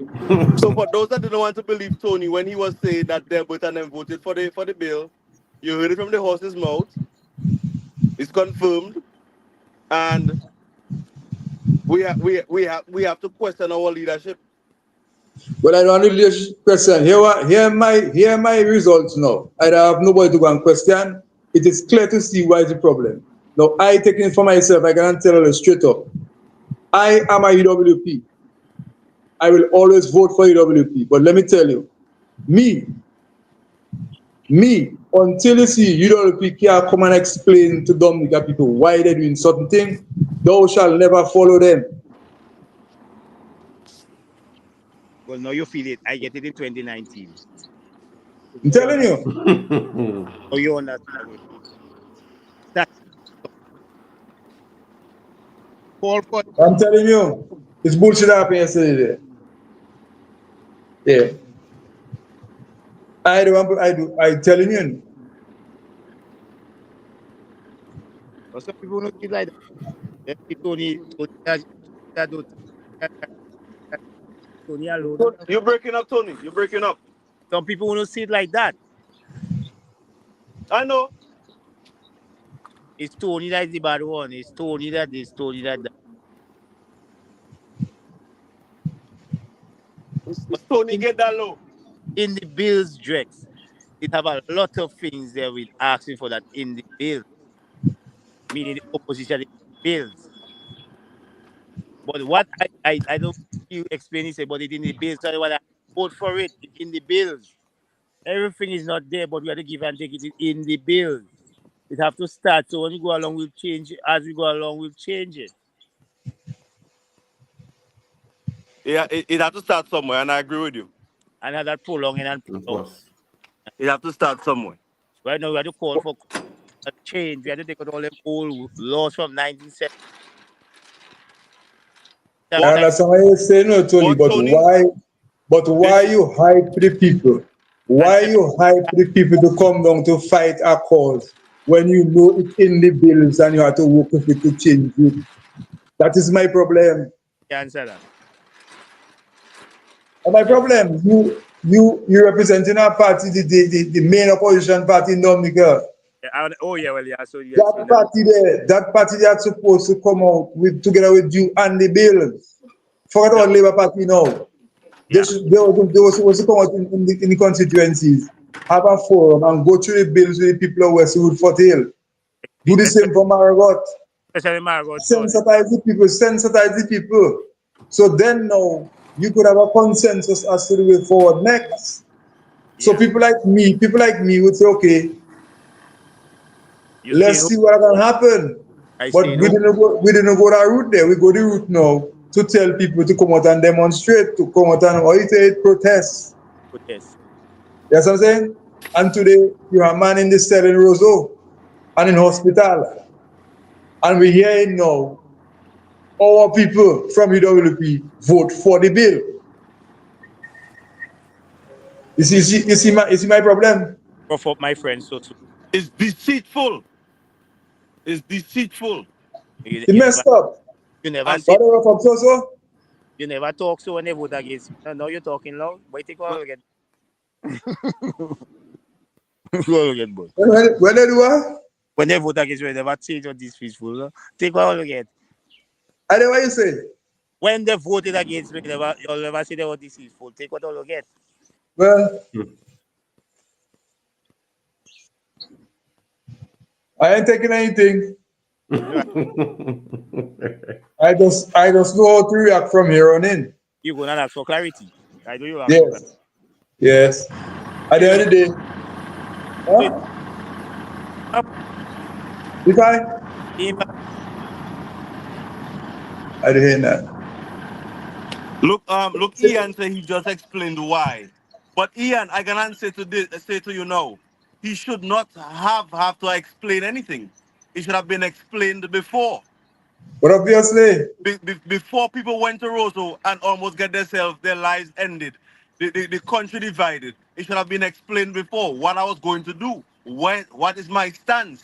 for those that didn't want to believe Tony when he was saying that Delbert and them voted for the bill, you heard it from the horse's mouth. It's confirmed, and we have to question our leadership. But I don't really question. Here are my results now. I don't have nobody to go and question. It is clear to see what is the problem. Now, I take it for myself. I can tell you straight up. I am a UWP. I will always vote for UWP. But let me tell you, me, until you see UWP can come and explain to Dominica people why they're doing certain things, thou shall never follow them. Well, now you feel it. I get it in 2019. I'm telling you. Oh, you understand it. That's Paul for I'm telling you. It's bullshit happened yesterday. Yeah. I'm telling you. some people don't feel like that. They see Tony alone. You're breaking up, Tony. You're breaking up. Some people don't see it like that. I know. It's Tony that is the bad one. It's Tony that is Tony that. It's Tony get that low. In the bills, Drex, it have a lot of things there with asking for that in the bill, meaning the opposition in the bills. But what I don't you explain it, but it's in the bills. So I want to vote for it. It's in the bills. Everything is not there, but we have to give and take it in the bills. It have to start. So when you go along, we'll change it. As we go along, we'll change it. Yeah, it have to start somewhere, and I agree with you. And have that prolonging and prolonging. It have to start somewhere. Right now, we have to call for a change. We have to take out all them old laws from 1970. I understand what you're saying, no, Tony, but why you hype the people? Why you hype the people to come down to fight our cause when you know it's in the bills and you have to work with it to change it? That is my problem. You answer that. And my problem, you representing our party, the main opposition party in Dominica. Oh yeah, well yeah. So yes, that party that's supposed to come out together with you and the bills. Forget about Labour Party now. They were supposed to come out in the constituencies, have a forum and go through the bills with the people of Westwood Foothill. Do the same for Margot. Especially Margot. Sensitize the people. So then now you could have a consensus as to the way forward next. So people like me would say, okay, let's see what can happen. But we didn't go that route there. We go the route now to tell people to come out and demonstrate, to come out and protest. Protest. That's what I'm saying? And today you have a man in the cell in Roseau and in hospital. And we hear him now. Our people from UWP vote for the bill. You see my problem? Rough up my friend, so too. It's deceitful. It's deceitful. It messed up. You never say. So? You never talk so when they vote against you. Now you're talking loud. Wait, take all again. When they do what? When they vote against you, they never change on this peaceful. No? Take all again. I know what you say. When they voted against me, you'll never say they were deceitful. Take what all again. Well, I ain't taking anything. I just know how to react from here on in. You're gonna ask for clarity. I do you ask yes. for clarity. Yes. At the end of the day. If I didn't hear that. Look, Ian said he just explained why. But Ian, I can answer say to you now, he should not have to explain anything. It should have been explained before. But obviously, before people went to Roseau and almost get their lives ended, the country divided. It should have been explained before what I was going to do. What is my stance?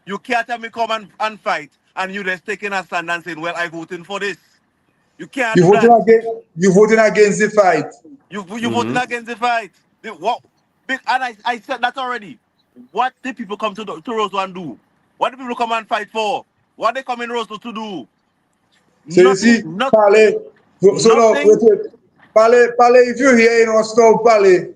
You can't have me come and fight, and you just taking a stand and saying, well, I voting for this. You can't You do voting that. against, you voting against the fight. You voting against the fight. What? And I said that already. What did people come to Roseau and do? What did people come and fight for? What they come in Roseau to do? So you see, Pale, so now, wait. Pale, if you hear in our stuff, Pale,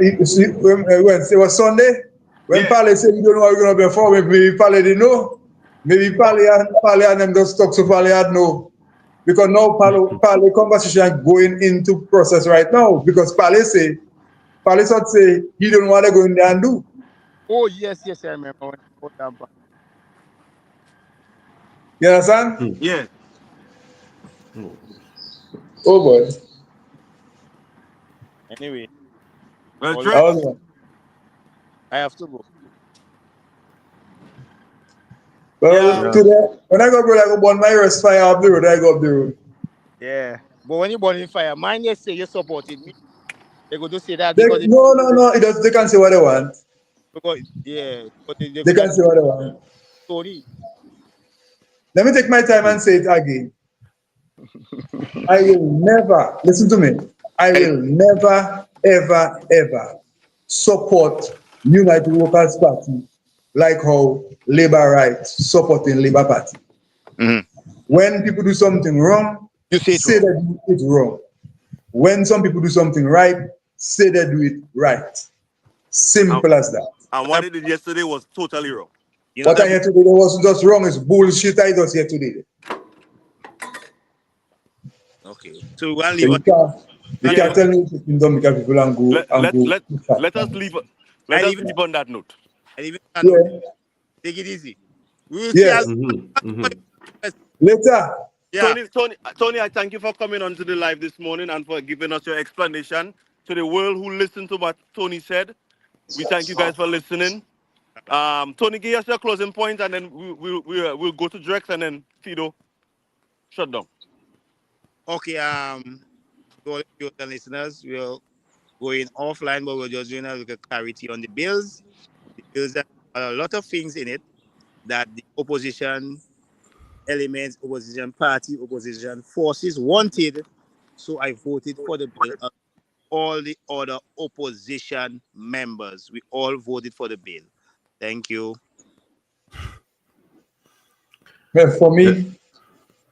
when it was Sunday, when Pale said you don't know what you're going to be for, maybe Pale didn't know. Maybe Pale and them just talk, so Pale had no. Because now Pale conversation going into process right now. Because Pale say he don't want to go in there and do. Oh, yes, I remember when I put that back. You understand? Yeah. Oh boy. Anyway. Well, I have to go. Well, today, when I go burn my rest fire up the road, I go up the road. Yeah. But when you burn in fire, mind you say you supported me. They go to say that No, they can say what they want. Because, yeah. But they can say what they want. Tony. Let me take my time and say it again. I will never, listen to me, I will never, ever, ever support United Workers' Party like how Labour Rights supporting Labour Party. When people do something wrong, you say that it's wrong. When some people do something right, say they do it right. Simple as that. And what they did yesterday was totally wrong. What I hear today wasn't just wrong, it's bullshit I just hear today. Okay. So we'll leave it. You can't tell me don't make people and go. Let us leave on that note. Take it easy. We'll later. Yeah. Tony, I thank you for coming onto the live this morning and for giving us your explanation to the world who listened to what Tony said. We thank you guys for listening. Tony, give us your closing point, and then we'll go to Drex, and then Fido shut down. Okay. To all the listeners, we're going offline, but we're just doing a little clarity on the bills. The bills have a lot of things in it that the opposition elements, opposition party, opposition forces wanted. So I voted for the bill. All the other opposition members, we all voted for the bill. Thank you. Well, for me,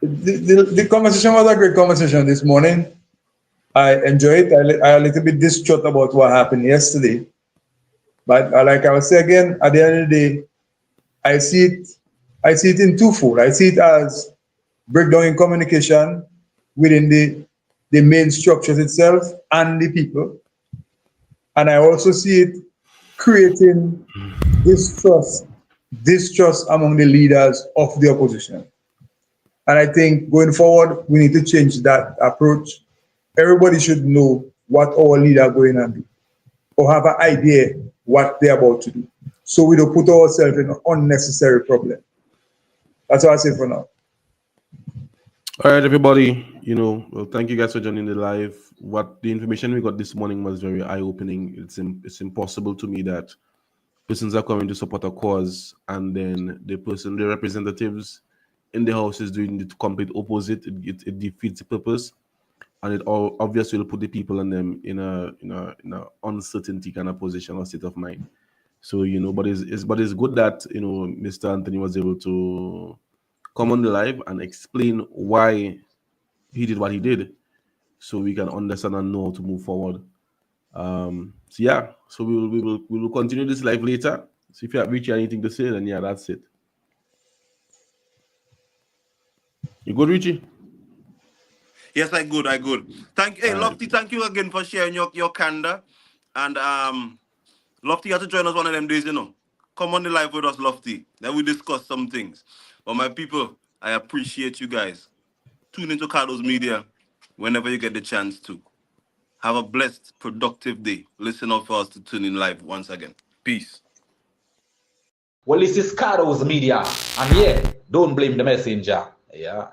the conversation was a great conversation this morning. I enjoyed it. I a little bit distraught about what happened yesterday. But like I will say again, at the end of the day, I see it in twofold. I see it as breakdown in communication within the main structures itself and the people. And I also see it creating distrust among the leaders of the opposition. And I think going forward, we need to change that approach. Everybody should know what our leader are going to do or have an idea what they're about to do. So we don't put ourselves in an unnecessary problem. That's what I say for now. All right, everybody. Well, thank you guys for joining the live. What the information we got this morning was very eye-opening. It's impossible to me that persons are coming to support a cause and then the representatives in the house is doing the complete opposite. It defeats the purpose, and it all obviously will put the people and them in a uncertainty kind of position or state of mind. So but it's good that Mr. Anthony was able to come on the live and explain why he did what he did, so we can understand and know how to move forward. So we will continue this live later. So if you have Richie anything to say, then that's it. You good, Richie? Yes, I good. Hey, Lofty, thank you again for sharing your candor. And Lofty, you have to join us one of them days, Come on the live with us, Lofty. Then we discuss some things. But my people, I appreciate you guys. Tune into Carlos Media whenever you get the chance to. Have a blessed, productive day. Listen out for us to tune in live once again. Peace. Well, this is Carlos Media. And don't blame the messenger. Yeah.